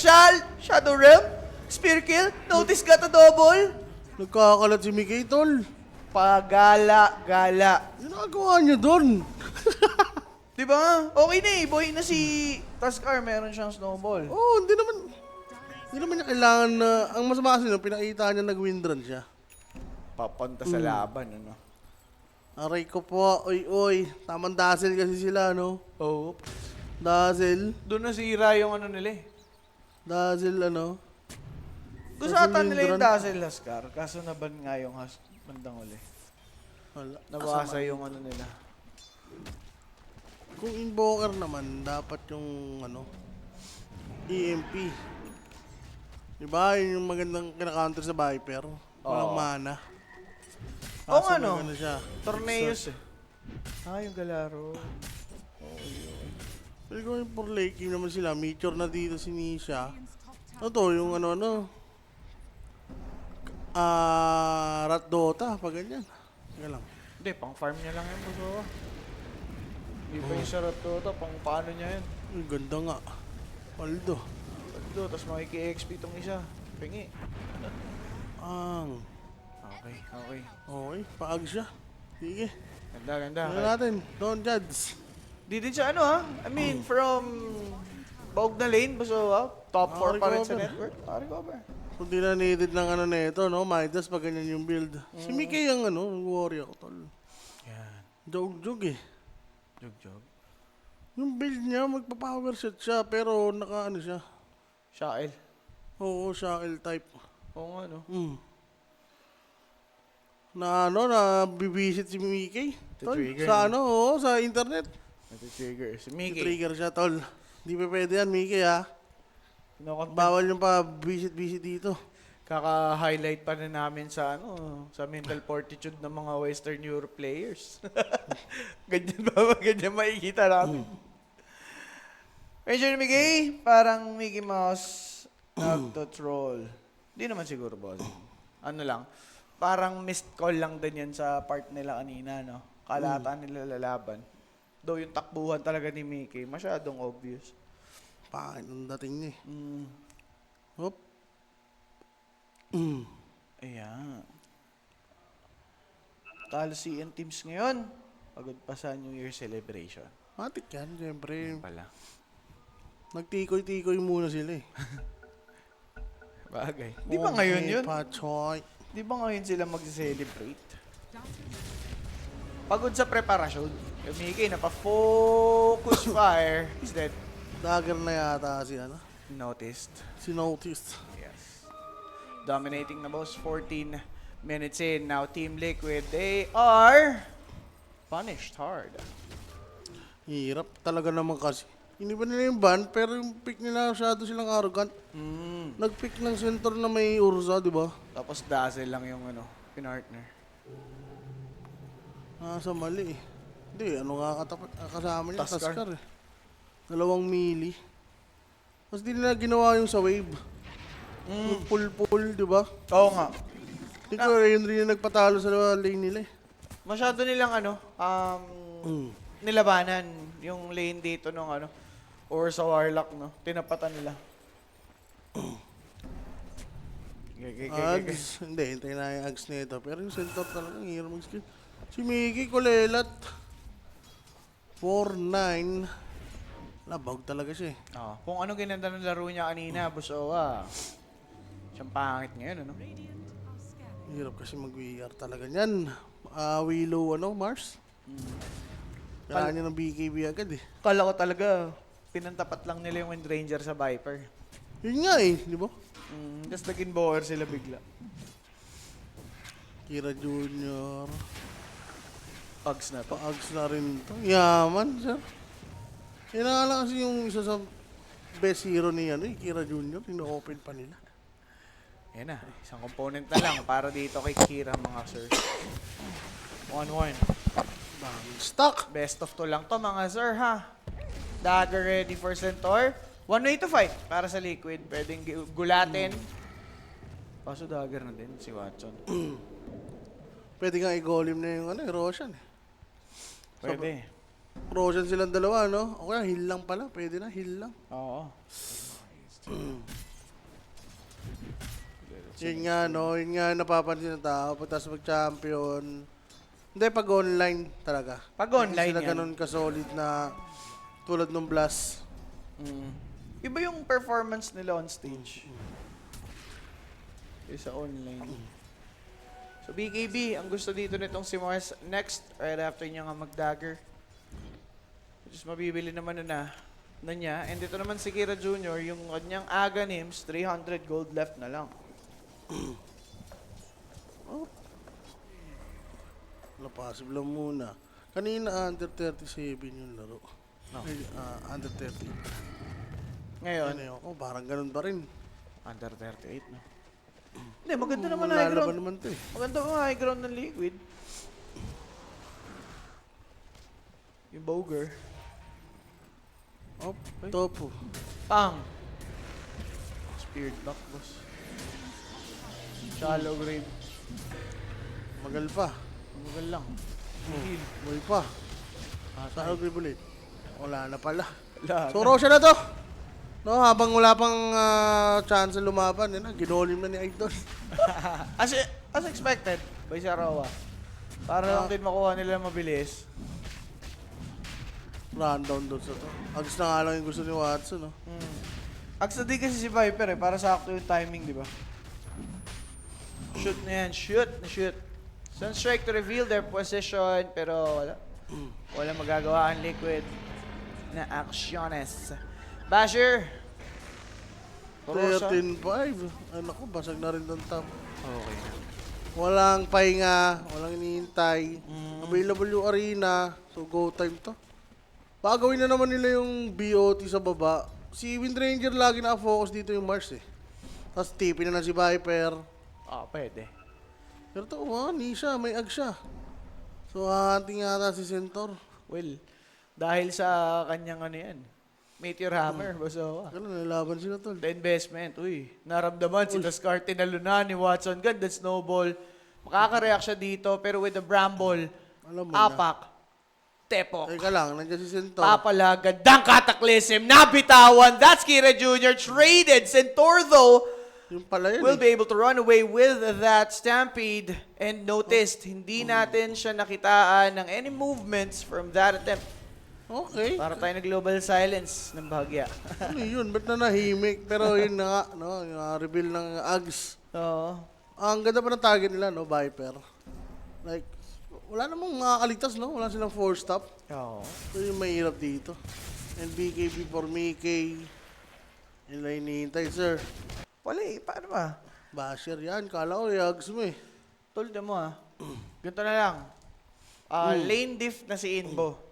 S2: Shadow Realm, Spear kill, notice got a double.
S1: Nagkakalat si Mickey, tol.
S2: Pagala-gala.
S1: Ginagawa niya doon.
S2: Di ba? Okay na eh, boy na si Tuskar, meron siyang Snowball.
S1: Oh, hindi naman niya kailangan na, ang mas masin, pinakita niya nag-windrun siya.
S2: Papunta sa laban, ano?
S1: Aray ko po, oy, tamang dazzle kasi sila, no?
S2: Oh.
S1: Dazzle,
S2: Doon nasira yung ano nila eh.
S1: dazzle, ano?
S2: Gusto ata
S1: Dazzle
S2: nila yung
S1: Lindron.
S2: Dazzle Huskar, kaso naban nga yung bandang uli.
S1: Wala.
S2: Nabasa yung ano nila.
S1: Kung invoker naman, dapat yung, ano, EMP. Diba? Yun yung magandang kinakounter sa Viper. Walang
S2: Oo.
S1: mana.
S2: Oo
S1: Kaso
S2: nga,
S1: may
S2: no?
S1: ano siya.
S2: Torneos eh. Ah, yung Galaro.
S1: Pero kung yung for late game naman sila, meteor na dito si Nisha. Ano to, yung ano, Rat Dota, pag ganyan. Teka lang.
S2: Hindi, pang farm niya lang yan, boso. Hindi pa yung sarap to, pang paano niya yan.
S1: Ang ganda nga. Paldo.
S2: Pagdo, tapos makiki-XP itong isa. Pingi.
S1: Ang.
S2: Okay, okay.
S1: Okay, paag siya. Sige.
S2: Ganda, ganda.
S1: Tignan natin. Don't judge.
S2: Di din siya ano ha? I mean, from Baug na lane, boso ha? Top 4 pa rin sa
S1: Recover.
S2: network. Recover.
S1: Kung di na needed ng ano na ito, no? Midas pag ganyan yung build. Si Mickey yung ano, yung warrior ko, tol.
S2: Yan.
S1: Jog-jog eh.
S2: Jog-jog.
S1: Yung build niya, magpa-power shot siya, pero naka ano siya.
S2: Shael.
S1: Oo, siya L-type.
S2: Oo nga no.
S1: Na ano, na bibisit si Mickey. Tol,
S2: Trigger,
S1: sa
S2: no?
S1: ano, oo, sa internet.
S2: Nati-trigger. Si Mickey.
S1: Trigger siya, tol. Di pa pwede yan, Mickey, ha? Bawal yung pa visit dito.
S2: Kaka-highlight pa rin namin sa sa mental fortitude ng mga Western Europe players. Ganyan ba? Ganyan makikita natin. Medyo Mickey, parang Mickey Mouse nagto-troll. Hindi naman siguro, boss. Ano lang, parang missed call lang din yan sa part nila kanina, no? Kalata nila lalaban. Though yung takbuhan talaga ni Mickey, masyadong obvious.
S1: Pangit ang dating niya eh. Hop.
S2: Ayan. Talo CN teams ngayon. Pagod pa sa New Year celebration.
S1: Matik yan, siyempre.
S2: Pala.
S1: Nagtikoy-tikoy muna sila eh.
S2: Bagay. Di ba ngayon yun?
S1: Pachoy.
S2: Di ba ngayon sila mag-celebrate? Pagod sa preparasyon. Yung Mickey, napa-focus fire. He's dead.
S1: Dagger na yata si ano.
S2: Noticed.
S1: Si Noticed.
S2: Yes. Dominating na boss. 14 minutes in. Now Team Liquid, they are punished hard.
S1: Hirap talaga naman kasi. Hindi ba nila yung ban, pero yung pick nila masyado silang arrogant. Nag-pick ng center na may Urza, di ba?
S2: Tapos Dazzle lang yung pinartner.
S1: Nasa mali eh. Hindi, ano nga katapat, kasama niya,
S2: Tuskar.
S1: Tuskar eh. 2 melee. Mas di nila ginawa yung sa wave. Yung pull-pull, di ba?
S2: Oo nga.
S1: Hindi ko yun rin yung nagpatalo sa lane nila eh.
S2: Masyado nilang nilabanan yung lane dito nung or sa Warlock, no? Tinapatan nila.
S1: Ags. Hindi, hintayin na yung Ags nito. Pero yung center talaga, ang hirap mag-skill. Si Mickey, kulelat. 4-9. Labag talaga siya eh.
S2: Oh, kung ano ginanda ng laro niya kanina, Boss Owa. Siyang pangit ngayon, ano?
S1: Hirap kasi mag-VR talaga niyan. Willow, Mars? Kailangan niya ng BKB agad eh.
S2: Kala ko talaga, pinantapat lang nila yung Wind Ranger sa Viper.
S1: Yun nga eh, di ba?
S2: Tapos naging bower sila bigla.
S1: Kira Junior.
S2: Pugs na to.
S1: Paags na rin to. Yaman, sir. Inakala kasi yung isa sa best hero ni Kira Junior. Ino-open pa nila.
S2: Yan na, isang component na lang para dito kay Kira, mga sir. 1-1.
S1: Bang stock.
S2: Best of 2 lang to, mga sir, ha? Dagger ready for Centaur. One way to fight para sa Liquid. Pwedeng gulatin. Paso dagger na din si Watson.
S1: Pwede nga i-golem na yung Roshan eh.
S2: Pwede.
S1: Roshan silang dalawa, no? O kaya heal lang pala. Pwede na, heal lang.
S2: Oo.
S1: Yun nga, no? Yun nga napapansin ng tao. Pagtas mag-champion. Hindi, pag online talaga.
S2: Pag
S1: Hindi
S2: online
S1: sila
S2: yan.
S1: ganun ka-solid na tulad nung Blast.
S2: Iba yung performance nila on stage. Sa online. So BKB, ang gusto dito nitong si Mars next, right after niya nga mag-dagger. Which is mabibili naman na niya. And dito naman si Kira Jr., yung kanyang Aghanims, 300 gold left na lang.
S1: Wala possible lang muna. Kanina under 37 yung laro.
S2: No.
S1: Ay, under 30.
S2: Ngayon,
S1: Parang ganun pa rin.
S2: under 38 na. Hindi, maganda naman
S1: Lalaban
S2: high ground.
S1: naman to eh.
S2: Maganda naman high ground ng Liquid. Yung Boger.
S1: Oh, topo.
S2: Pang! Spirit back, boss. Shallow grave.
S1: Magal pa.
S2: Magal lang. Heal.
S1: Boy pa. Sa agree ulit. Wala na pala.
S2: Wala.
S1: So, Roshan na to. No, habang wala pang chance lumaban, ginolim na ni Idol.
S2: as expected, by Sarawa. Para lang din makuha nila mabilis.
S1: Rundown doon sa to. Agos na nga lang yung gusto ni Watson, no?
S2: Agsa di kasi si Viper para sakto yung timing, di ba? Shoot na yan, shoot. Sunstrike to reveal their position, pero wala. Wala magagawa ang Liquid na actiones. Basher!
S1: 13-5. Ko, basag na rin doon top.
S2: Okay na.
S1: Walang pahinga, walang iniintay. Available yung arena, so go time to. Pagawin na naman nila yung BOT sa baba. Si Wind Ranger lagi na-focus dito yung Mars eh. Tapos tipin na si Viper.
S2: Pwede.
S1: Pero to, Nisha, may ag siya. So, hunting yata si Centaur.
S2: Well, dahil sa kanyang yan, Meteor Hammer, baso.
S1: Ganun, nalaban sila tol.
S2: The investment, naramdaman si Tascar tinalunan ni Watson. Ganda snowball. Makakareact siya dito, pero with the Bramble,
S1: Alam mo
S2: apak, tepok.
S1: Teka lang, nandiyan si Centaur.
S2: Papala, gandang cataclysm, nabitawan. That's Kira Jr. traded. Centaur, though,
S1: Yung pala yun
S2: will
S1: eh.
S2: be able to run away with that Stampede. And noticed, hindi natin siya nakitaan ng any movements from that attempt.
S1: Okay.
S2: Para tayo na global silence ng bahagya.
S1: Ano yun? Ba't na nahimik? Pero yun na nga, no? Yung reveal ng Ags.
S2: Oo.
S1: Ang ganda pa ng target nila, no? Viper. Like, wala namang makakaligtas, no? Wala silang 4-stop.
S2: Oo.
S1: So yung mahirap dito. And BKB for Mickey. Yun lang hinihintay, sir.
S2: Wala paano ba?
S1: Basher yan. Kala ko, Ags mo eh.
S2: Told mo Ganito na lang. Lane diff na si Inbo.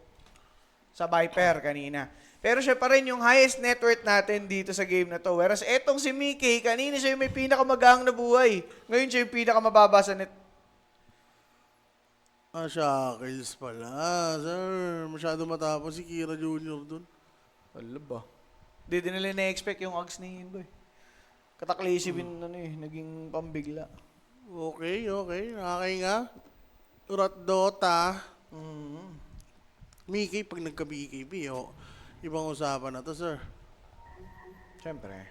S2: Sa Viper kanina. Pero siya pa rin yung highest net worth natin dito sa game na to. Whereas etong si Mickey, kanina siya yung may pinakamagaang na buhay. Ngayon siya yung pinakamababa sa net.
S1: Shackles pala, sir. Masyado matapos si Kira Jr. dun.
S2: Wala ba? Hindi din nila na-expect yung Ags ni Inbo eh. Kataklisi bin naging pambigla.
S1: Okay. Nakakainga. Urat Dota. Mickey, pag nagka-BKB, ibang usapan na to, sir.
S2: Siyempre.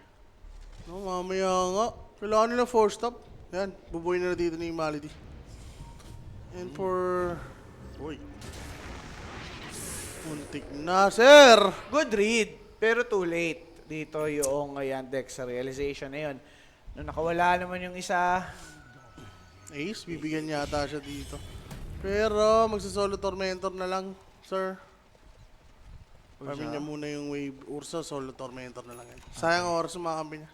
S1: No, mamaya nga. Kailangan nila 4-stop. Yan, bubuhay na dito ni Malady. And for... Uy. Muntik na, sir!
S2: Good read, pero too late. Dito yung Yandex sa realization na yun. Nung nakawala naman yung isa,
S1: Ace, bibigyan yata siya dito. Pero, magsa-solo tormentor na lang, sir. Farmin niya muna yung wave. Ursa, solo tormentor na lang yan. Sayang oras sa mga kampi niya.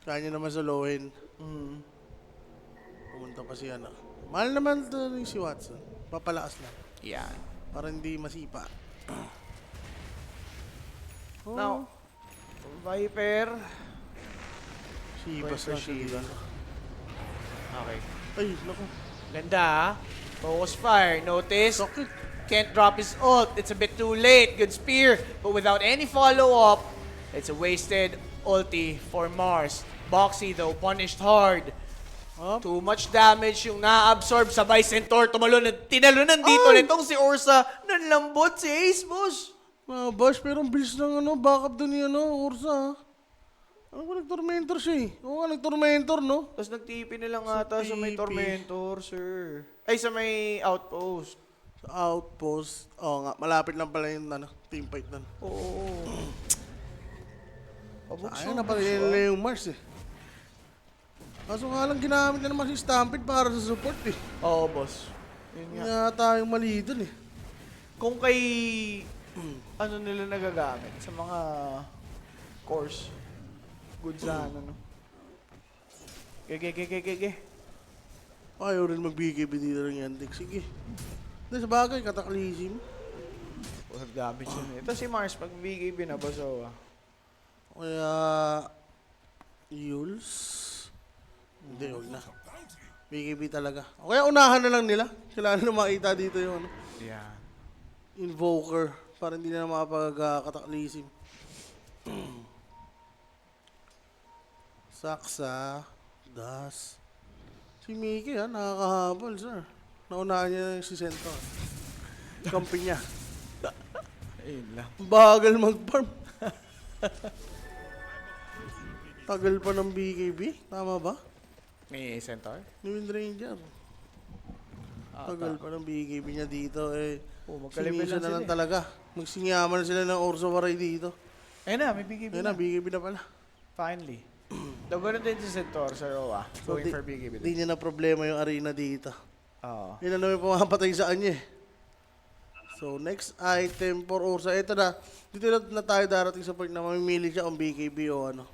S1: Kaya niya naman solohin. Pumunta pa siya na. Mahal naman ito si Watson. Papalakas lang.
S2: yan.
S1: Para hindi masipa. Oh,
S2: Now, Viper.
S1: Shibas
S2: Viper
S1: na siya
S2: Shiva.
S1: dito.
S2: Okay.
S1: Ay, naku.
S2: Ganda ah. Focus fire. Notice,
S1: Sakit.
S2: can't drop his ult. It's a bit too late. Good spear. But without any follow-up, it's a wasted ulti for Mars. Boxy though, punished hard.
S1: Up.
S2: Too much damage yung na-absorb sabay Centaur tumalon. Tinalunan dito
S1: Ay!
S2: nitong si Ursa. Nanlambot si Ace, boss.
S1: Bash, pero ang bilis ng backup doon ni Ursa. Ano ba nag-tormentor siya eh? Oo nga, nag-tormentor, no?
S2: Tapos nag-TP na lang ata sa may
S1: TP.
S2: Tormentor, sir. Ay, sa may Outpost.
S1: Sa outpost. Oo nga, malapit lang pala yung team fight doon.
S2: Oo. Pabukso.
S1: Ayun na pala nila yung Mars eh. Kaso nga lang ginamit na naman si Stampede para sa support eh.
S2: Oo, boss. Yun nga.
S1: Yata yung mali doon eh.
S2: Kung kay ano nila nagagamit sa mga course. Good sana, no? Gege.
S1: Ayaw rin mag-BKB dito ng Yandex. Sige. Hindi, sa bagay, Cataclysm.
S2: Huwag gamit yun. Ito si Mars, pag BKB na, boss, oh, ah.
S1: Kaya... Yules? Hindi, huwag na. BKB talaga. O kaya unahan na lang nila. Kailangan na makita dito yung
S2: Yeah.
S1: Invoker. Para hindi na makapag-Cataclysm. Saksa. Das. Si Mickey nakakahabol, sir. Naunahan niya si Centaur. Kampi niya.
S2: Ayun lang.
S1: Bagal mag-farm. Tagal pa ng BKB. Tama ba?
S2: May Centaur?
S1: Ni Windranger. Tagal pa ng BKB niya dito.
S2: Oh, magka-level
S1: Sinisya
S2: lang
S1: na
S2: sila
S1: lang talaga. Magsinyaman na sila ng Orso Waray dito.
S2: Ayun na, may BKB
S1: Ayun
S2: na.
S1: na, BKB na pala.
S2: Finally. Daw ganun din si Centaur sa Roa.
S1: So,
S2: Going for BKB
S1: Di
S2: din.
S1: niya na problema yung arena dito.
S2: Oo.
S1: Yun na naman yung pumapatay sa kanya eh. So, next item for Ursa. Ito na. Dito na tayo darating sa point na mamimili siya kung BKB o ano.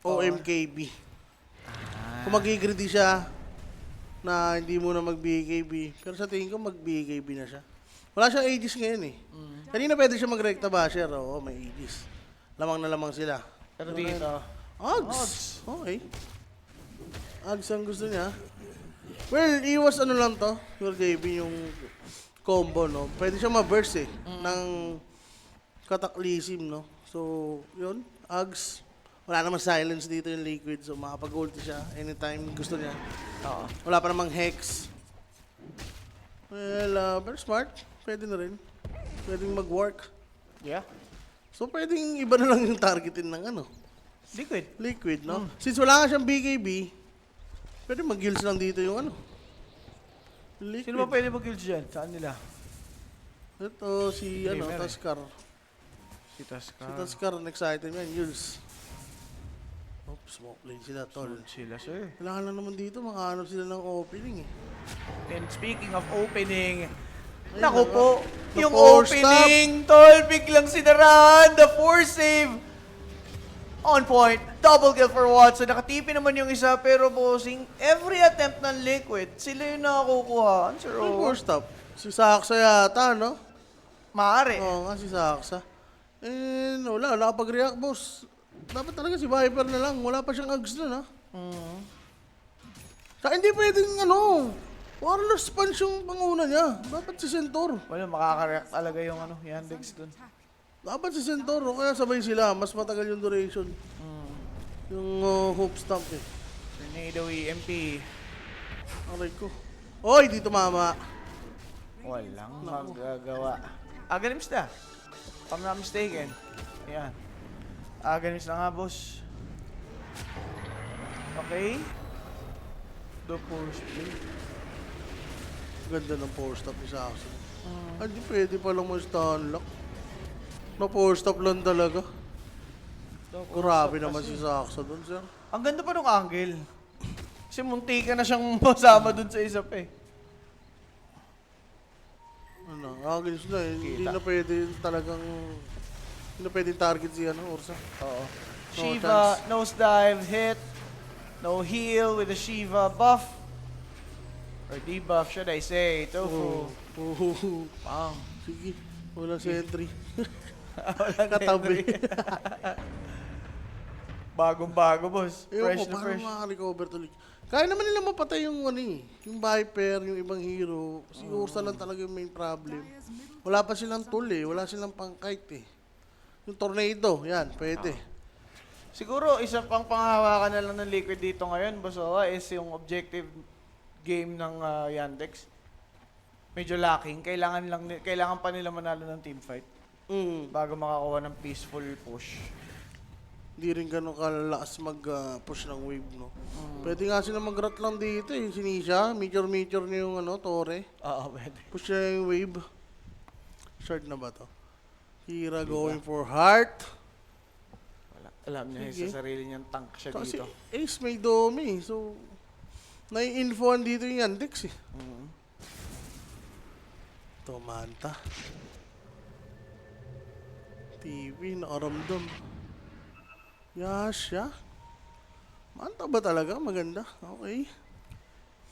S1: O MKB. Kung mag-greedy siya na hindi muna mag-BKB. Pero sa tingin ko mag-BKB na siya. Wala siyang Aegis ngayon eh. Kanina pwede siya mag-Recta Basher. Oo, may Aegis. Lamang na lamang sila.
S2: Pero dito,
S1: Ags! Okay. Ags ang gusto niya. Well, iwas ano lang to. Your JB yung combo, no? Pwede siya ma-burst eh. Ng Cataclysm, no? So, yun. Ags. Wala namang silence dito yung Liquid. So, makapag-ulti siya anytime gusto niya.
S2: oo.
S1: Wala pa namang Hex. Well, very smart. Pwede na rin. Pwedeng mag-work.
S2: Yeah.
S1: So, pwedeng iba na lang yung targetin ng ano.
S2: Liquid.
S1: No? Since wala nga siyang BKB, pwede mag-gills lang dito yung ano. Liquid.
S2: Sino ba pwede mag-guild dyan? Saan nila?
S1: Ito, si
S2: Gamer eh.
S1: Taskar.
S2: Si Tasca.
S1: Si Taskar, next item yan, gills. Oops, smoke lane sila, tol.
S2: Sila, sir.
S1: Kailangan lang naman dito, makahanap sila ng opening eh.
S2: And speaking of opening,
S1: Ayun,
S2: naku
S1: diba?
S2: po,
S1: The
S2: yung
S1: four
S2: opening, tol, biglang sinarahan, the 4 save. On point, double kill for Watson. Nakatipi naman yung isa, pero bossing, every attempt ng Liquid, sila yung nakakukuhaan, sir.
S1: Yung
S2: Oh.
S1: first stop, si Saksa yata, no?
S2: Maaari.
S1: Oo nga, si Saksa. And wala, nakapag-react, boss. Dapat talaga si Viper na lang. Wala pa siyang ags nun, ha? Saka hindi pwedeng, Warlords punch yung panguna niya. Dapat si Centaur.
S2: Wala, makaka-react talaga yung Yandex dun.
S1: Dapat si Centaur, kaya sabay sila. Mas matagal yung duration. Yung hope stomp eh.
S2: Tornado EMP.
S1: Aray ko. Oy, di tumama.
S2: Walang magagawa. Agalims na. If I'm not mistaken. Ayan. Agalims na nga, boss. Okay. The force play.
S1: Ganda ng power stop ni Saksa. Hindi pwede palang ma-stun lock. Na-4 stop lang talaga. Grabe naman si Saksa dun, sir.
S2: Ang ganda pa nung angle. Kasi munti ka na siyang masama dun sa isa pa eh.
S1: Ano, agils na eh. Hindi
S2: Kita.
S1: na pwede talagang... Hindi na pwede target si Ursa.
S2: Oo.
S1: No
S2: Shiva,
S1: chance.
S2: nose dive, hit. No heal with the Shiva buff. Or debuff, should I say. Tofu.
S1: Oh.
S2: Bang.
S1: Sige, walang sentry.
S2: Wala na
S1: Katabi.
S2: Henry. Bagong-bago, boss.
S1: Ewan
S2: Fresh
S1: ko,
S2: na
S1: paano
S2: fresh.
S1: makarecover tuloy. Kaya naman nila mapatay yung ano eh. Yung Viper, yung ibang hero. Si Ursa lang talaga yung main problem. Wala pa silang tool eh. Wala silang pang-kite eh. Yung Tornado, yan, pwede.
S2: Siguro, isa pang panghawakan na lang ng Liquid dito ngayon, boss Owa, is yung objective game ng Yandex. Medyo lacking. Kailangan pa nila manalo ng teamfight bago makakuha ng peaceful push.
S1: Hindi rin ganun kalakas mag-push ng wave, no? Pwede nga sila mag-rat lang dito eh. Sinisha, meteor niya yung Torre.
S2: Oo, pwede.
S1: Push niya yung wave. Short na ba to? Hira going for heart.
S2: Wala. Alam niya
S1: Sige.
S2: sa sarili niyang tank siya
S1: Kasi
S2: dito.
S1: Ace may domi. So, nai-infoan dito yung Yandex eh. Ito, Manta. TV, nakaramdam. Yasha. Manta ba talaga? Maganda. Okay.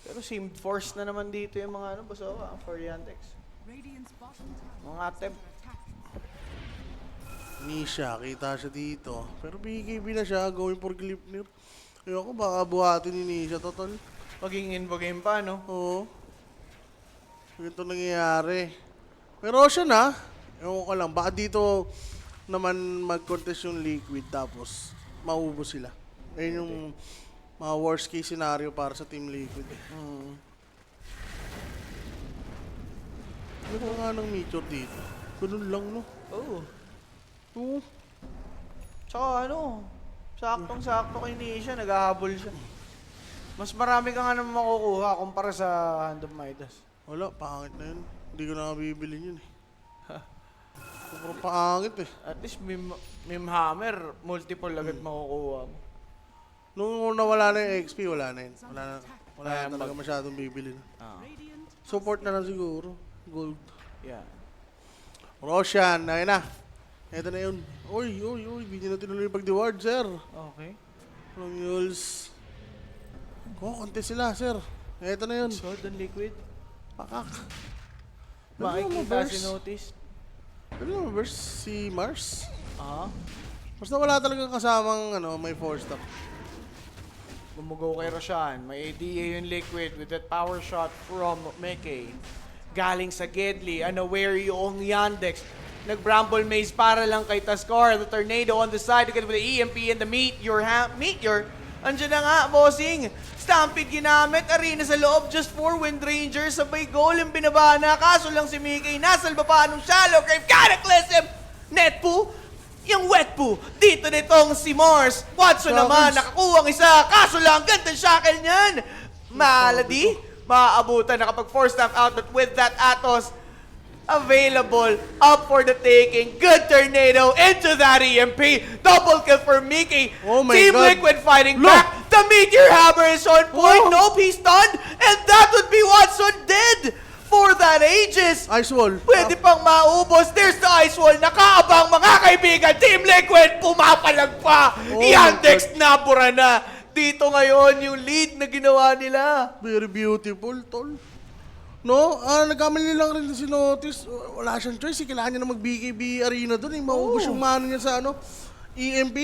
S2: Pero sim force na naman dito yung mga ano, boss Owa, for Yandex. Mga attempt.
S1: Nisha, kita siya dito. Pero BKB na siya, going for Glipnir. Ayoko, baka buhatin ni Nisha, total.
S2: Maging info game pa, no?
S1: Oo. Ganito nangyayari. Pero siya na. Ewan ko lang. Baka dito naman mag-contest yung Liquid tapos maubos sila. Ayun yung mga worst case scenario para sa Team Liquid. Ano nga ng meteor dito? Ganun lang, no?
S2: Oo.
S1: Oo.
S2: Tsaka ano, saktong-sakto kay Nisha, naghahabol siya. Mas marami ka nga naman makukuha kumpara sa Hand of Midas.
S1: Wala, pangit na yun. Hindi ko na bibili yun eh. Sobrang pangit eh.
S2: At least Mim Hammer, multiple agad makukuha mo.
S1: Nung nawala na yung XP, wala na yun. Wala
S2: Kaya
S1: na talaga masyadong bibili na.
S2: Ah,
S1: Support na lang siguro. Gold.
S2: yeah.
S1: Roshan, ayun na. Ito na yun. Uy. Hindi na tinuloy yung pag-reward, sir.
S2: Okay.
S1: From Yules. Contest sila, sir. Ito na yun.
S2: Sword and Liquid.
S1: Pakak.
S2: Makikita si Notice.
S1: Ano naman verse? Si Mars?
S2: Ah,
S1: Basta wala talagang kasamang may 4-stop.
S2: bumugaw kay Roshan. May ADA yung Liquid with that power shot from Mekay. Galing sa Gedli, unaware yung Yandex. Nag-Bramble Maze para lang kay Taskar. The Tornado on the side again with the EMP and the Meteor. Andiyan na nga, bossing. Stampede ginamit. Arena sa loob. Just for Wind Ranger. Sabay goal yung binabana. Kaso lang si Mickey. Nasalba pa nung shallow grave. Cataclysm. Netpo. Yung wet po. Dito nitong si Mars. Watson naman. Nakakuha ang isa. Kaso lang. Ganda shackle niyan. Malady. Maaabutan. Nakapag 4-stamp out. But with that Atos available, up for the taking. Good tornado into that EMP. Double kill for Mickey.
S1: Oh my
S2: Team
S1: God.
S2: Liquid fighting
S1: Look.
S2: back. The Meteor Hammer is on point.
S1: Oh.
S2: Nope, he's stunned. And that would be Watson dead for that Aegis.
S1: Ice wall.
S2: Pwede pang maubos. There's the Ice Wall. Nakaabang mga kaibigan. Team Liquid pumapalag pa.
S1: Oh
S2: Yandex nabura na. Dito ngayon yung lead na ginawa nila.
S1: Very beautiful, tol. No, nagkamali lang rin si Notice. Wala siyang choice. Kailangan niya na mag-BKB arena doon. Maubos yung mano niya sa EMP.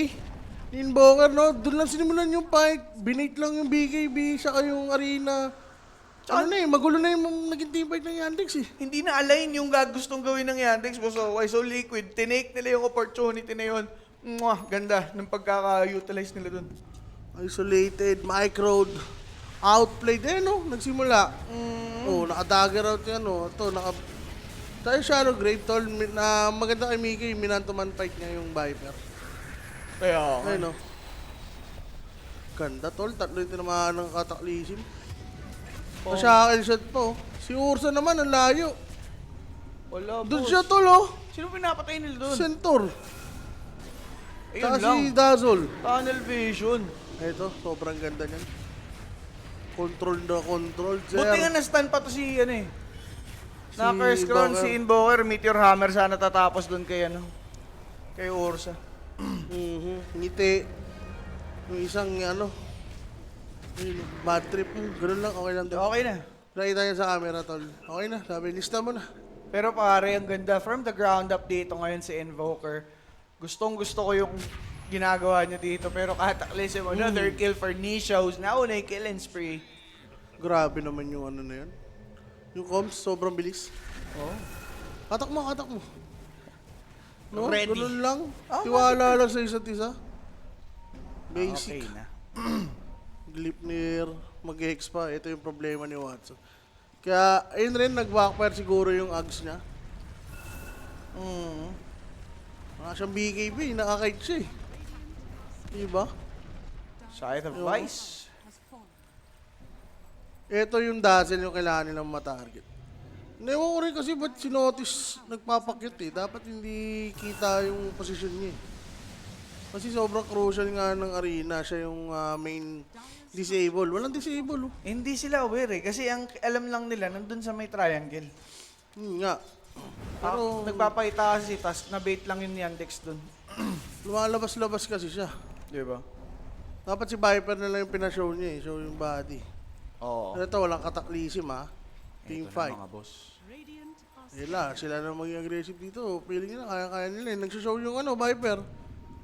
S1: Inbonger, no? Doon lang sinimulan yung fight. Binate lang yung BKB, saka yung arena. Magulo na yung naging team fight ng Yandex eh.
S2: Hindi na align yung gustong gawin ng Yandex. So Liquid, tinake nila yung opportunity na yun. Mwah, ganda ng pagkaka-utilize nila dun.
S1: Isolated, microed, outplayed. No? Nagsimula. Naka-dagger out yan, no? Ito, tayo siya, Grave Toll. Maganda kay Mickey, minantuman fight niya yung Viper.
S2: Kaya,
S1: Ayun, no? Ganda, tol. Tatlo yung tinamaan ng Cataclysm. Sa shuttle shot po. Si Ursa naman, ang layo.
S2: Wala,
S1: Doon
S2: boss.
S1: siya tol, oh.
S2: Sino pinapatay nila doon?
S1: Centaur.
S2: Ayun
S1: Tsaka
S2: lang.
S1: si Dazzle.
S2: Tunnel vision.
S1: Ito, sobrang ganda niyan. Control the control, sir.
S2: Buti nga na-stun pa to si ano eh.
S1: Si
S2: Na-curse crown
S1: Invoker.
S2: si Invoker, Meteor Hammer sana tatapos doon kay ano. Kay Ursa.
S1: Ngiti. Yung isang ano. Yung bad trip. Ganun lang, okay lang daw.
S2: Okay na.
S1: Nakita niya sa camera, tol. Okay na, sabi, lista mo na.
S2: Pero pare, ang ganda. From the ground up dito ngayon si Invoker. Gustong gusto ko yung ginagawa niya dito. Pero Cataclysm, another kill for Nisha who's now on a killing spree.
S1: Grabe naman yung ano na yun. Yung comms, sobrang bilis.
S2: Oh.
S1: Katak mo, katak mo. No,
S2: Ready.
S1: ganun lang.
S2: Oh,
S1: Tiwala lang sa isa't isa. Basic.
S2: Okay na.
S1: Glipnir, mag-hex pa. Ito yung problema ni Watson. Kaya, ayun rin, nag-backfire siguro yung Ags niya. Wala siyang BKB, nakakite siya eh. Diba?
S2: Scythe of
S1: Yung-
S2: Vice.
S1: Ito yung dazzle yung kailangan nilang matarget. Ewan ko rin kasi ba't si Notice nagpapakit eh. Dapat hindi kita yung posisyon niya eh. Kasi sobrang crucial nga ng arena. Siya yung main disable. Walang disable oh.
S2: Hindi sila aware eh. Kasi ang alam lang nila, nandun sa may triangle.
S1: Yun nga.
S2: Pero,
S1: Pero
S2: nagpapakita kasi, tas na-bait lang yun ni Yandex dun.
S1: lumalabas-labas kasi siya.
S2: Di ba?
S1: Dapat si Viper na lang yung pinashow niya eh. Show yung body.
S2: Oo.
S1: Pero ito walang kataklisim ha. Team fight.
S2: mga boss.
S1: Sila na maging aggressive dito. Feeling nila, kaya-kaya nila eh. Nagsushow yung ano, Viper.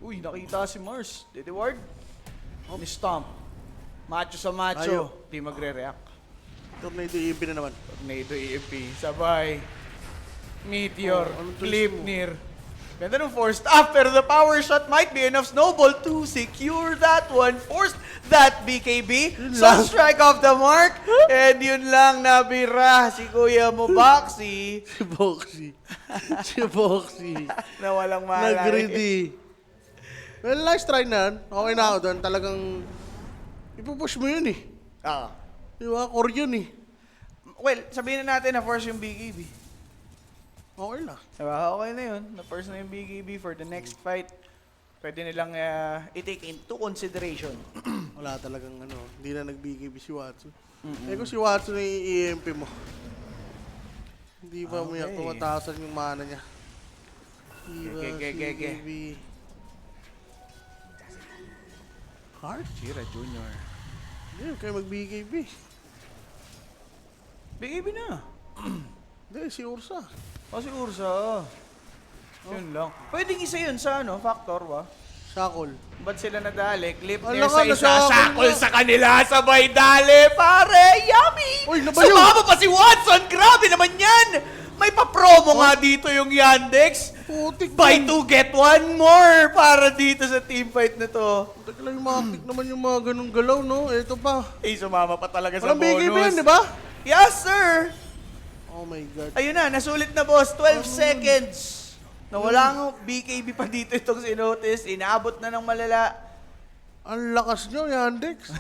S2: Uy, nakita si Mars. Dede Ward. Ni Stomp. Macho sa macho.
S1: Ayo.
S2: Di magre-react.
S1: Tornado EMP na naman.
S2: Tornado EMP. Sabay. Meteor.
S1: Oh, anong choice
S2: Glipnir. Ganda ng forced. After the power shot might be enough snowball to secure that one. Forced that BKB.
S1: Yun
S2: So
S1: lang.
S2: strike off the mark. And yun lang nabira si Kuya mo Boxy.
S1: Si Boxy. Si Boxy.
S2: Na walang malay.
S1: Nag-greedy. Well, nice try na yan. Okay na ako doon. Talagang ipupush mo yun eh.
S2: Ah.
S1: Di ba? Core yun eh.
S2: Well, sabihin na natin na force yung BKB.
S1: Okay na.
S2: Diba? Okay na yun. Na-force na yung BKB for the next fight. Pwede nilang i-take into consideration.
S1: Wala talagang ano. Hindi na nag-BKB si Watson. Eh kung si Watson ay EMP mo. Hindi ba mo
S2: Okay.
S1: tumatasan yung mana niya. Diba?
S2: Ge.
S1: BKB. Hard?
S2: Shira Jr.
S1: Hindi, kayo mag-BKB.
S2: BKB na.
S1: Hindi, si Ursa.
S2: O si Ursa. Yun lang. Pwedeng isa yun sa ano, factor ba?
S1: Shackle.
S2: Ba't sila nadali? Clip
S1: Ala
S2: near
S1: ka,
S2: sa isa,
S1: nasakol
S2: sakol
S1: na.
S2: sa kanila, sabay dali, pare! Yummy!
S1: Uy, nabayo!
S2: Sumama pa si Watson! Grabe naman yan! May pa-promo nga dito yung Yandex.
S1: Putik
S2: Buy
S1: man.
S2: 2, get 1 more para dito sa team fight na to.
S1: Putik lang yung makaklik naman yung mga ganong galaw, no? Ito pa.
S2: Eh, sumama pa talaga sa
S1: Walang BKB
S2: bonus.
S1: yan, di ba?
S2: Yes, sir!
S1: Oh my God.
S2: Ayun na, nasulit na boss. 12 seconds. Nawala nga BKB pa dito itong sinotice. Inaabot na ng malala.
S1: Ang lakas nyo, Yandex.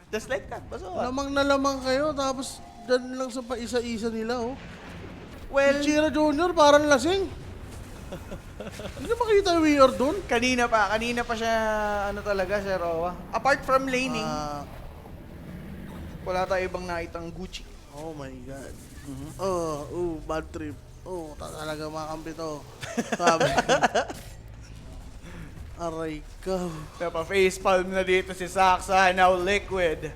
S2: Just like that. Baso.
S1: Lamang na lamang kayo, tapos dyan lang sa paisa-isa nila, oh.
S2: Well,
S1: Si Chira Jr. parang lasing. Hindi makita yung VR doon.
S2: kanina pa siya, ano talaga, Sir Roa. Apart from laning, wala tayo ibang nakitang Gucci.
S1: Oh my God. Bad trip. Talaga makampi to. Sabi. Aray ka.
S2: Napa-facepalm na dito si Saksa, now Liquid.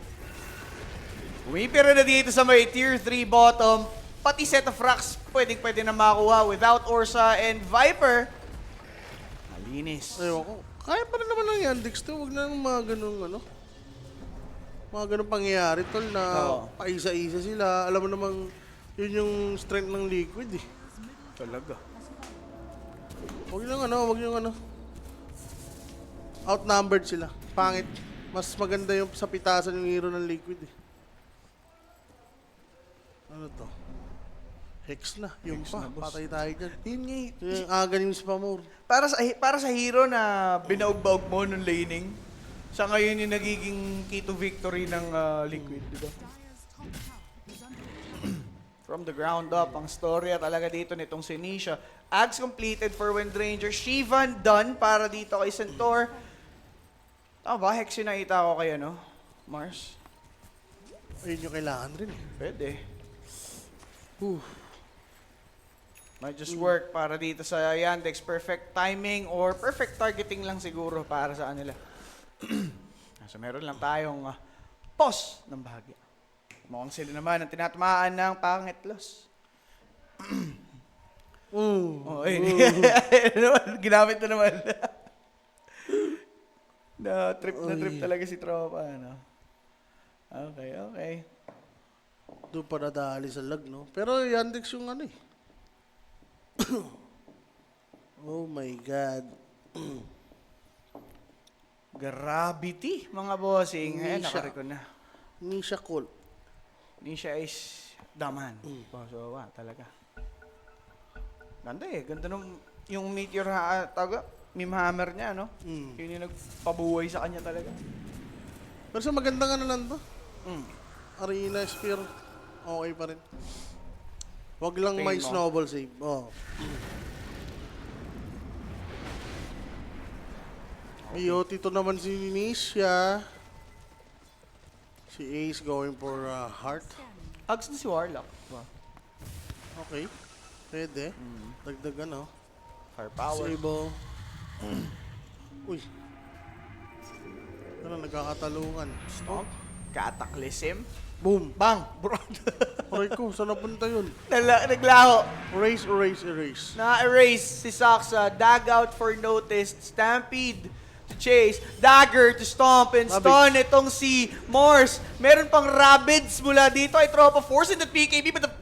S2: Umipira na dito sa may tier 3 bottom. Pati set of racks, pwede na makuha without Ursa and Viper. Malinis.
S1: Ewan ko. Kaya pa rin naman ng Yandex to. Huwag na ng mga ganong ano. Mga ganong pangyayari, tol, na
S2: Oo.
S1: paisa-isa sila. Alam mo namang yun yung strength ng Liquid eh.
S2: Talaga.
S1: Huwag yung ano. Outnumbered sila. Pangit. Mas maganda yung sa pitasan yung hero ng Liquid eh. Ano to? Hex na. Yung
S2: Hex
S1: pa.
S2: na, boss.
S1: Patay tayo dyan.
S2: Yun nga eh.
S1: Yung aga yung spamor.
S2: Para sa hero na binaog-baog mo nung laning, siya ngayon yung nagiging key to victory ng Liquid, di ba? from the ground up. Ang storya talaga dito nitong si Nisha. Ads completed for Wind Ranger. Shivan done para dito kay Centaur. Tama ba? Hex yung nakita ko kay ano? Mars?
S1: Ayun yung kailangan rin eh.
S2: Pwede.
S1: Whew.
S2: Might just work para dito sa Yandex. Perfect timing or perfect targeting lang siguro para sa kanila. So meron lang tayong pause ng bahagya. Mukhang sila naman ang tinatamaan ng pangit loss. Oh, ginamit na naman. na trip talaga si tropa, ano. Okay.
S1: Doon pa nadali sa lag, no? Pero Yandex yung ano eh. Oh my God.
S2: Gravity, mga bossing. Ayan,
S1: Nisha.
S2: nakareko na.
S1: Nisha Cool.
S2: Nisha is daman. So, talaga. Ganda eh. Ganda nung yung meteor meme hammer niya, no? Yun yung nagpabuhay sa kanya talaga.
S1: Pero sa magandang ano lang to.
S2: Mm.
S1: Arena Spear. Okay pa rin. Wag lang
S2: Tingin
S1: may
S2: mo?
S1: snowball save. Oh. IoT to naman si Nisha. Si Ace going for heart.
S2: Hugs na si Warlock. Wow.
S1: Okay. Pwede. Dagdag ano.
S2: Firepower.
S1: Sable. Uy. Ano, nagkakatalungan.
S2: Stomp. Cataclysm.
S1: Boom.
S2: Bang! Bro.
S1: Aray ko, saan napunta yun?
S2: Naglaho.
S1: Erase.
S2: Na-erase si Saksa. Dag out for notice. Stampede to chase. Dagger to stomp and stun. Itong si Morse. Meron pang Rabbids mula dito ay Tropa Force in the PKB but the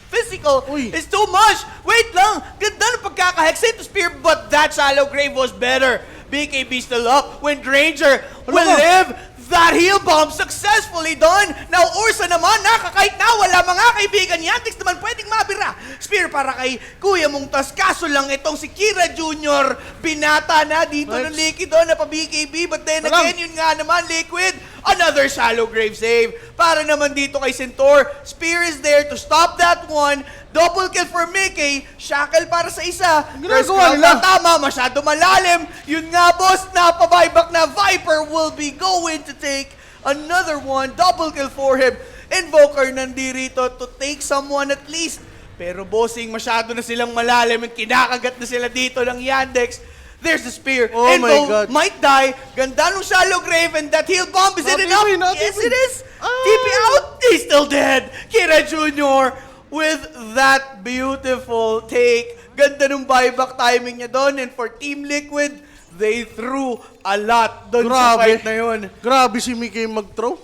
S2: physical
S1: Uy.
S2: is too much. Wait lang. Ganda ng pagkaka-hex into Spear but that Shallow Grave was better. BKB still up. Wind Ranger will
S1: ka?
S2: live. That heal bomb successfully done. Now Ursa naman nakakahit na wala mga kaibigan. Yandex naman pwedeng mabira. Spear para kay Kuya Mungtas. Kaso lang itong si Kira Jr. Binata na dito ng Liquid na pa BKB. But then
S1: Alam.
S2: again, yun nga naman Liquid. Another shallow grave save. Para naman dito kay Centaur. Spear is there to stop that one. Double kill for Mickey. Shackle para sa isa. First
S1: ginagawa
S2: round
S1: nila?
S2: na tama. Masyado malalim. Yun nga boss. Napabuyback na. Viper will be going to take another one. Double kill for him. Invoker nandirito to take someone at least. Pero bossing, masyado na silang malalim at kinakagat na sila dito ng Yandex. There's the spear.
S1: Oh my
S2: Invo
S1: God.
S2: might die. Ganda nung shallow grave and that heal bomb is it enough? Yes, it is. TP out. He's still dead. Kira Jr. with that beautiful take. Ganda nung buyback timing niya doon. And for Team Liquid, they threw a lot doon sa fight na yun.
S1: Grabe si Mickey mag-throw.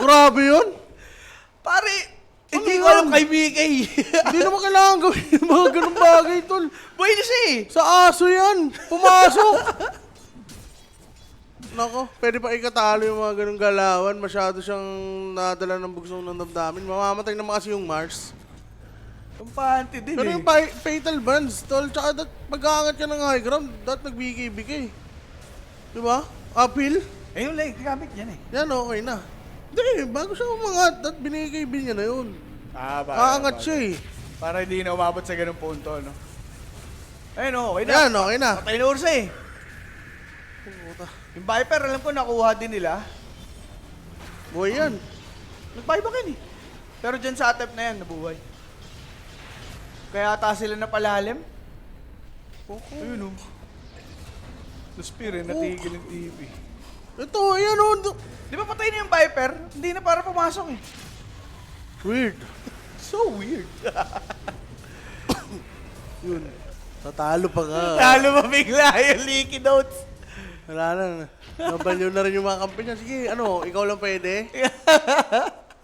S1: Grabe yun.
S2: Pare,
S1: Ano
S2: hindi ko
S1: yun?
S2: alam kay Mickey.
S1: Hindi naman kailangan gawin yung mga ganung bagay, tol.
S2: Buhay na siya eh.
S1: Sa aso yan. Pumasok. Nako, pwede pa ikatalo yung mga ganung galawan. Masyado siyang nadala ng bugsong ng damdamin. Mamamatay naman kasi yung Mars.
S2: Tumpante din
S1: Pero
S2: eh.
S1: yung fatal bands, tol, tsaka pag-aangat ka ng high ground, nagbigay-bigay. Diba? Uphill.
S2: Eh yung leg, gamit yan eh.
S1: Yan, okay na. Hindi, bago siya umangat, binigay niya na yun. Aangat siya eh.
S2: Para hindi na umabot sa ganung punto, no? Ayun, okay na.
S1: Yan, okay na.
S2: Patay na Ursa eh. Yung Viper, alam ko, nakuha din nila.
S1: Buhay yan.
S2: Nag-buyback yun eh. Pero dyan sa attempt na yan, nabuhay. Kaya ata sila napalalim. Ayun o. The Spear, natigil yung TV.
S1: Ito, ayan o.
S2: Di ba patay na yung Viper? Hindi na para pumasok eh.
S1: Weird.
S2: So weird.
S1: Yun. Tatalo pa nga.
S2: Lalo mabigla yung leaky notes.
S1: Wala na. Nabaliw na rin yung mga kampi niya. Sige, ano, ikaw lang pwede.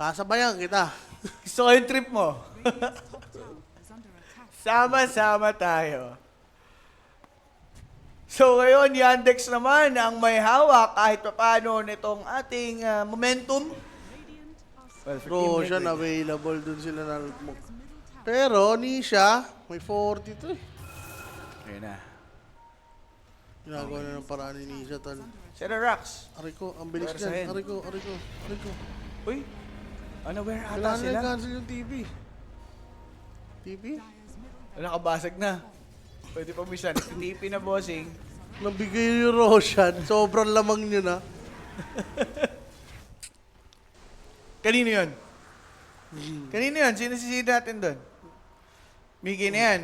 S1: Kasabayan kita.
S2: Gusto ko yung trip mo. Sama-sama tayo. So ngayon, Yandex naman ang may hawak kahit paano nitong ating momentum. Well, for Team
S1: Roshan,
S2: Liquid.
S1: available dun sila na. Pero, Nisha, may 42 eh.
S2: Ayun na.
S1: Ginagawa na ng paraan ni Nisha, tal.
S2: Zero rocks.
S1: Aray ko, ang bilis
S2: Pwersahin.
S1: dyan. Aray ko.
S2: Uy, unaware ata
S1: Kailangan
S2: sila.
S1: na cancel yung TV. TP?
S2: Nakabasag na. Pwede pa misan. TP na bossing.
S1: Nabigay yung Roshan. Sobrang lamang nyo na.
S2: Kanino yun? Kanino yun? Sino sisid natin doon? Mickey na yan.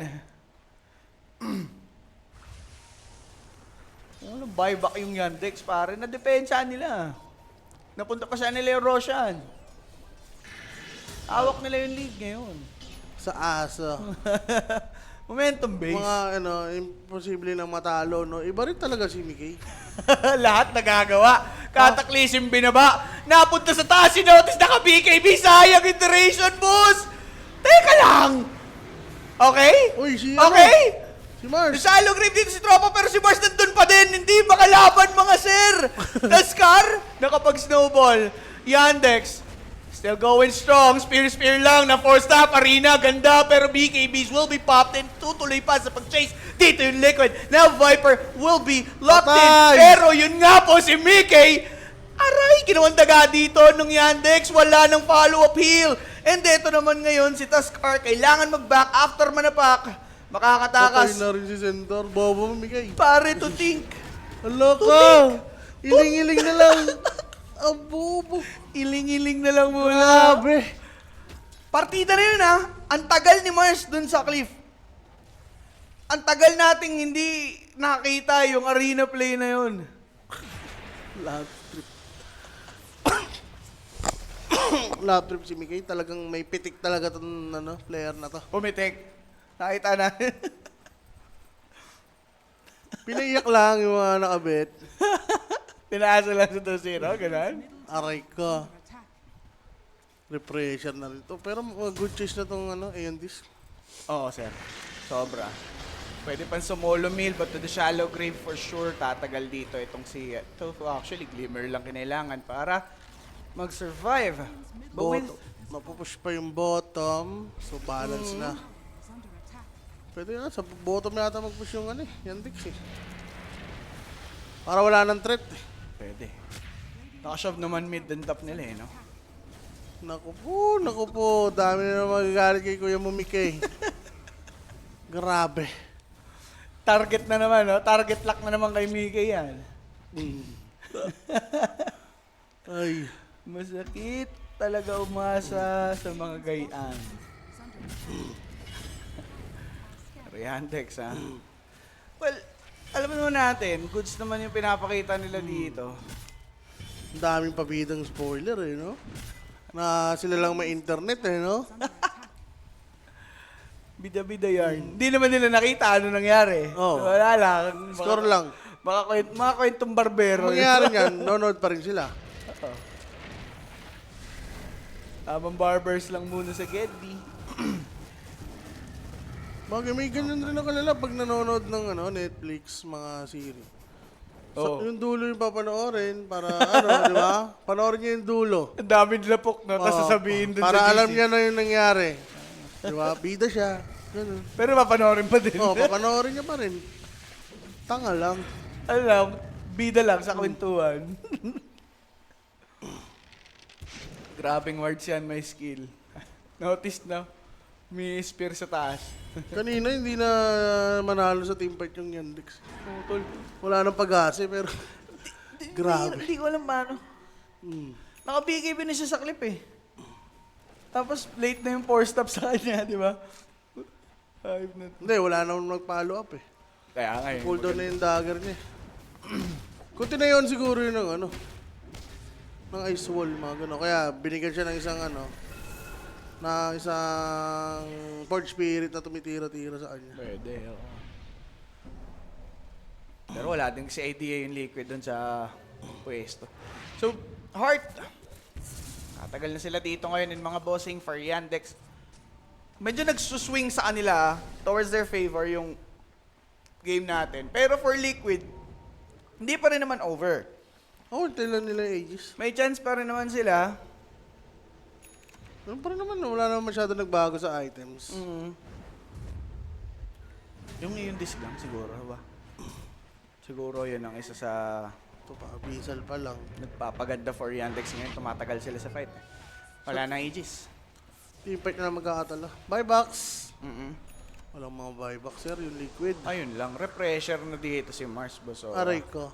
S2: Ano, buyback yung Yandex, pare. Nadepensa nila. Napunta pa sa nila yung Roshan. Awak nila yung league ngayon.
S1: Sa asa.
S2: Momentum base.
S1: Mga imposible na matalo, no? Iba rin talaga si Mickey.
S2: Lahat nagagawa. Cataclysm binaba. Napunta sa taas si Notice naka-BKB. Sayang iteration, boss. Teka lang. Okay?
S1: Uy, si
S2: Okay?
S1: Si Mars.
S2: Sa Halo Grave dito si Tropa pero si Mars nandun pa din. Hindi makalaban mga sir. Taskar, nakapag-snowball. Yandex, still going strong. Spear lang na 4-stop. Arena, ganda. Pero BKBs will be popped and tutuloy pa sa pag-chase. Dito yung Liquid. Now Viper will be locked in.
S1: Patay!
S2: Pero yun nga po si Mickey. Aray, ginawang daga dito nung Yandex. Wala nang follow-up heal. And dito naman ngayon si Taskar. Kailangan mag-back after manapak.
S1: Patay
S2: Makakatakas.
S1: na rin si Centaur. Bobo mo, Mickey.
S2: Pare to think.
S1: Hala ka! Iling-iling na lang. Ang bobo.
S2: Iling-iling na lang muna.
S1: Grabe.
S2: Partida na yun ha. Ang tagal ni Mars dun sa cliff. Ang tagal nating hindi nakita yung arena play na yun.
S1: Lab trip. Lab trip si Mickey. Talagang may pitik talaga itong player na to.
S2: Pumitik. Nakita natin.
S1: Pinaiyak lang yung mga nakabit.
S2: Tinaasa lang sa 2-0. Ganun.
S1: Aray ka. Repressure na rin to. Pero good choice na itong Aeon Disc.
S2: Oo, sir. Sobra. Pwede pang sumolo meal, but to the shallow grave for sure, tatagal dito itong si... Ito, actually, glimmer lang kinailangan para mag-survive. But with...
S1: Mapupush pa yung bottom. So balance na. Pwede nga, sa bottom yata mag-push yung Yandex eh. Para wala nang threat eh.
S2: Pwede. Nakashove naman mid and top nila eh, no?
S1: Naku po. Dami na magagalit kay Kuya Mumikay. Grabe.
S2: Target na naman, no? Target lock na naman kay Mickey yan.
S1: Ay.
S2: Masakit talaga umasa sa mga gayaan. Yandex, ha? Well, alam naman natin, goods naman yung pinapakita nila dito.
S1: Ang daming pabidang spoiler eh, no? Na sila lang may internet eh, no?
S2: Bida-bida yarn. Hindi naman nila nakita ano nangyari.
S1: Oo.
S2: Wala lang.
S1: Score lang.
S2: Mga kwentong barbero.
S1: Mangyari niyan, nonod pa rin sila.
S2: Tamang barbers lang muna sa Geddy.
S1: Bagay, may ganyan rin ako kalala pag nanonood ng Netflix, mga series.
S2: Oo.
S1: Yung dulo yung papanoorin para di ba? Panoorin niya yung dulo.
S2: Ang dami nila pok, no? Tapos
S1: Oo.
S2: sasabihin dun
S1: Para
S2: sa
S1: alam
S2: GC.
S1: niya na yung nangyari. Di ba? Bida siya. Ganun.
S2: Pero mapanoorin pa din.
S1: Oo, papanoorin niya pa rin. Tanga lang.
S2: Alam, bida lang sa kwentuhan. Grabing words yan, may skill. Notice na, may spear sa taas.
S1: Kanina hindi na manalo sa team fight yung Yandex.
S2: Tol.
S1: Wala nang pag-asa pero grabe.
S2: Hindi ko alam paano. Naka-BKB na siya sa clip eh. Tapos late na yung 4-stop sa kanya, di ba? 5 na.
S1: Hindi, wala naman mag-follow up eh.
S2: Kaya nga yun.
S1: Cooldown na yung dagger niya. Kunti na yun siguro yun ng ng ice wall, mga gano'n. Kaya binigyan siya ng isang na isang Forge Spirit na tumitira-tira sa kanya.
S2: Pwede, oo. Pero wala din kasi idea yung Liquid dun sa pwesto. So, Heart. Tatagal na sila dito ngayon in mga bossing for Yandex. Medyo nagsuswing sa kanila towards their favor yung game natin. Pero for Liquid, hindi pa rin naman over.
S1: Oh, tailan nila yung Aegis.
S2: May chance pa rin naman sila.
S1: Ano pa rin naman, wala naman masyado nagbago sa items.
S2: Yung disc lang siguro, ba? Siguro yun ang isa sa
S1: Ito pa, Abyssal pa lang.
S2: nagpapaganda for Yandex ngayon. Tumatagal sila sa fight. Wala nang Aegis.
S1: Team fight na lang magkakatalo. Buybacks.
S2: Mm-mm.
S1: Walang mga buybacks, sir. Yung liquid.
S2: Ayun lang, repressure na dito si Mars Boso.
S1: Aray ko.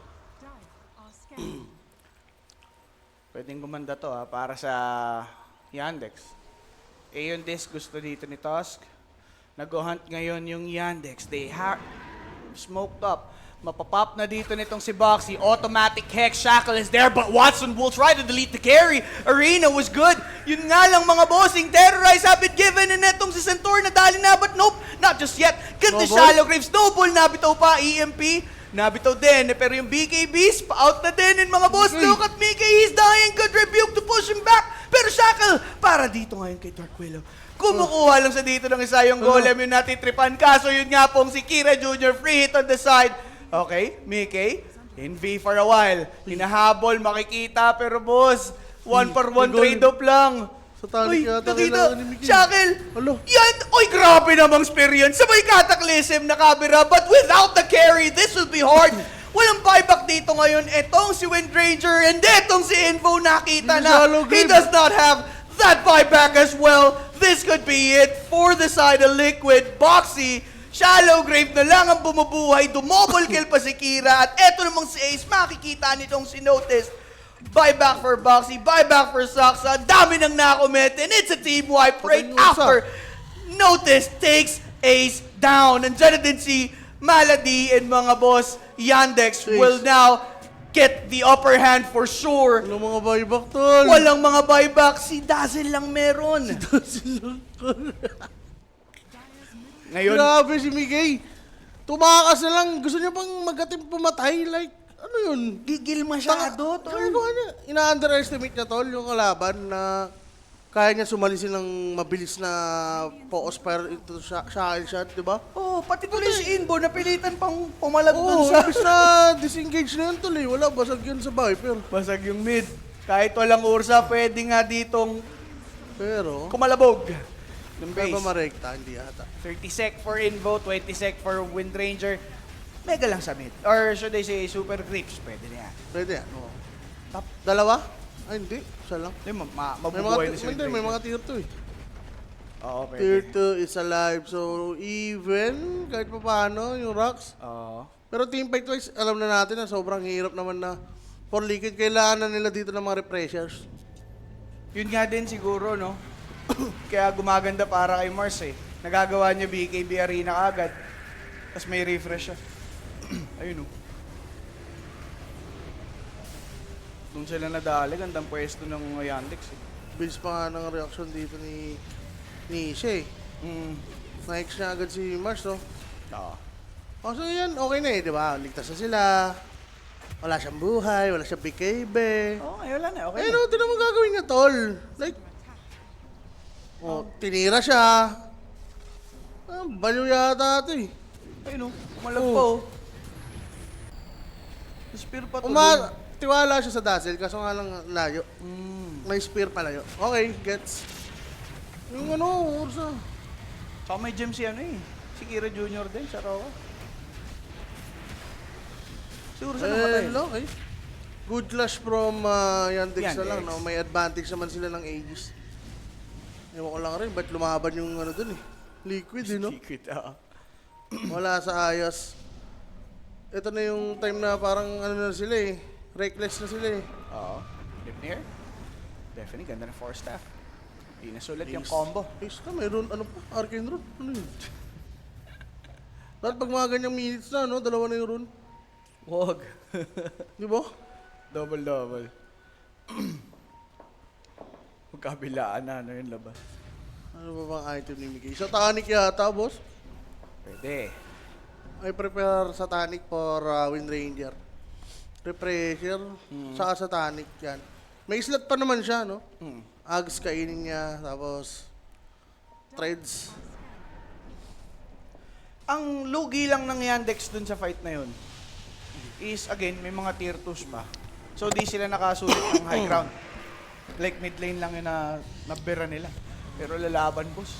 S2: Pwedeng gumanda to para sa Yandex. Aeon Disc gusto dito ni Tusk. Nag-hunt ngayon yung Yandex. They have smoked up. Mapapop na dito nitong si Boxy. Automatic Hex Shackle is there, but Watson will try to delete the carry. Arena was good. Yun nga lang mga bossing. Terrorize have been given, and netong si Centaur nadali na, but nope, not just yet. Ganda
S1: Snowball?
S2: Shallow Graves. Snowball, nabitaw pa. EMP, nabitaw din. Pero yung BKBs, pa-out na din. And mga boss, look at Mickey. He's dying. Good rebuke to push him back. Pero Shackle, para dito ngayon kay Dark Willow. Kumukuha lang sa dito ng isa yung golem yung natitripan. Kaso yun nga pong si Kira Jr. free hit on the side. Okay, Mickey, in V for a while. Hinahabol, makikita, pero boss, 1-for-1
S1: Goal.
S2: trade-off lang.
S1: Sa talik yata
S2: nakita,
S1: kailangan ni Mickey.
S2: Shackle,
S1: Alo.
S2: yan, oy, grabe namang experience. Sabay Cataclysm na kabira, but without the carry, this will be hard. Walang buyback dito ngayon. Etong si Windranger, and etong si Info nakita na.
S1: Shallow
S2: He
S1: Grave.
S2: does not have that buyback as well. This could be it for the side of Liquid. Boxy, Shallow Grave na lang ang bumubuhay. Dumobble kill pa si Kira. At eto namang si Ace, makikita nitong si Notice. Buyback for Boxy, buyback for Saksa. Dami nang nakomit, and it's a team wipe right
S1: Patay yung isa.
S2: after Notice takes Ace down. Nandiyan na din si Malady and mga boss. Yandex
S1: Ace.
S2: will now get the upper hand for sure.
S1: Walang mga buyback, tol.
S2: Walang mga buyback. Si Dazzle lang meron. Ngayon,
S1: Grabe si Migay. Tumakas na lang. Gusto niya pang magating pumatay. Like, ano yun?
S2: gigil masyado.
S1: Kaya niya. Ina-underestimate niya, tol, yung kalaban na kaya niya sumalisin ng mabilis na focus fire into shuttle shot, di ba?
S2: Oh, pati tuloy si Inbo, napilitan pang pumalag dun
S1: Oo,
S2: sa...
S1: imbis na disengage na yun, tol, eh. Wala, basag yun sa Viper.
S2: Basag yung mid. Kahit walang ursa, pwede nga ditong
S1: Pero,
S2: kumalabog. Yung
S1: kaya ba
S2: base.
S1: marekta? Hindi yata.
S2: 30 sec for Invo, 20 sec for Windranger. Mega lang sa mid. Or should I say, Super Creeps. Pwede na yan.
S1: Pwede yan, oo. Dalawa? Ay, hindi. Isa lang.
S2: Hindi,
S1: May mga,
S2: mabubuhay na si
S1: hindi, may
S2: Windranger.
S1: mga tier 2 eh.
S2: Oo,
S1: Tier
S2: pwede.
S1: 2 is alive. So, even, kahit pa paano, yung rocks.
S2: Oo.
S1: Pero team fight wise, alam na natin na sobrang hirap naman na for Liquid, kailangan na nila dito ng mga refreshers.
S2: Yun nga din siguro, no? Kaya gumaganda para kay Mars eh. Nagagawa niya BKB Arena agad. Tapos may refresh siya. Ayun oh. Doon sila nadali. Gandang pwesto ng Yandex eh.
S1: Bilis pa nga ng reaction dito ni Ishe. Na-X niya agad si Mars, no?
S2: Oo.
S1: O, so yan, okay na eh, di ba? Ligtas na sila. Wala siyang buhay, wala siyang BKB.
S2: Oo, ay, wala na. Okay
S1: Eh,
S2: na.
S1: no, tinan mo gagawin niya, tol. Like, tinira siya. Baliw yata ito eh.
S2: Ayun oh. Kumalag pa oh. Spear pa tuloy.
S1: Tiwala siya sa Dazzle, kaso nga lang layo. May spear palayo. Okay, gets. Yung ano, Ursa.
S2: Saka may gem si ano eh. Si Kira Jr. din, sa Rawa. Siguro sa namatay.
S1: Okay. Good clash from Yandex na lang.
S2: Yandex.
S1: No? May advantage naman sila ng Aegis. Ewan ko lang rin, ba't lumaban yung ano dun eh. Liquid eh, no?
S2: Secret,
S1: Wala sa ayos. Ito na yung time na parang ano na sila eh. Reckless na sila eh.
S2: Oo. Lipnir. Definitely, ganda ng 4-staff. Di na sulit yung combo.
S1: Ace na, mayroon, ano pa, Arcane Rune. Ano yun? Lahat pag mga ganyang minutes na, no? Dalawa na yung rune.
S2: Wag.
S1: Di ba?
S2: Double. Magkabilaan na, ano yung labas.
S1: Ano ba bang item ni Mickey? Satanic yata, boss.
S2: Pwede.
S1: I prepare Satanic for Windranger. Refresher, saka Satanic yan. May slot pa naman siya, no? Ags kainin niya, tapos Threads.
S2: Ang lugi lang ng Yandex dun sa fight na yun is, again, may mga tier 2s pa. So, di sila nakasulit ng high ground. Like, mid lane lang yun na nabira nila. Pero lalaban, boss.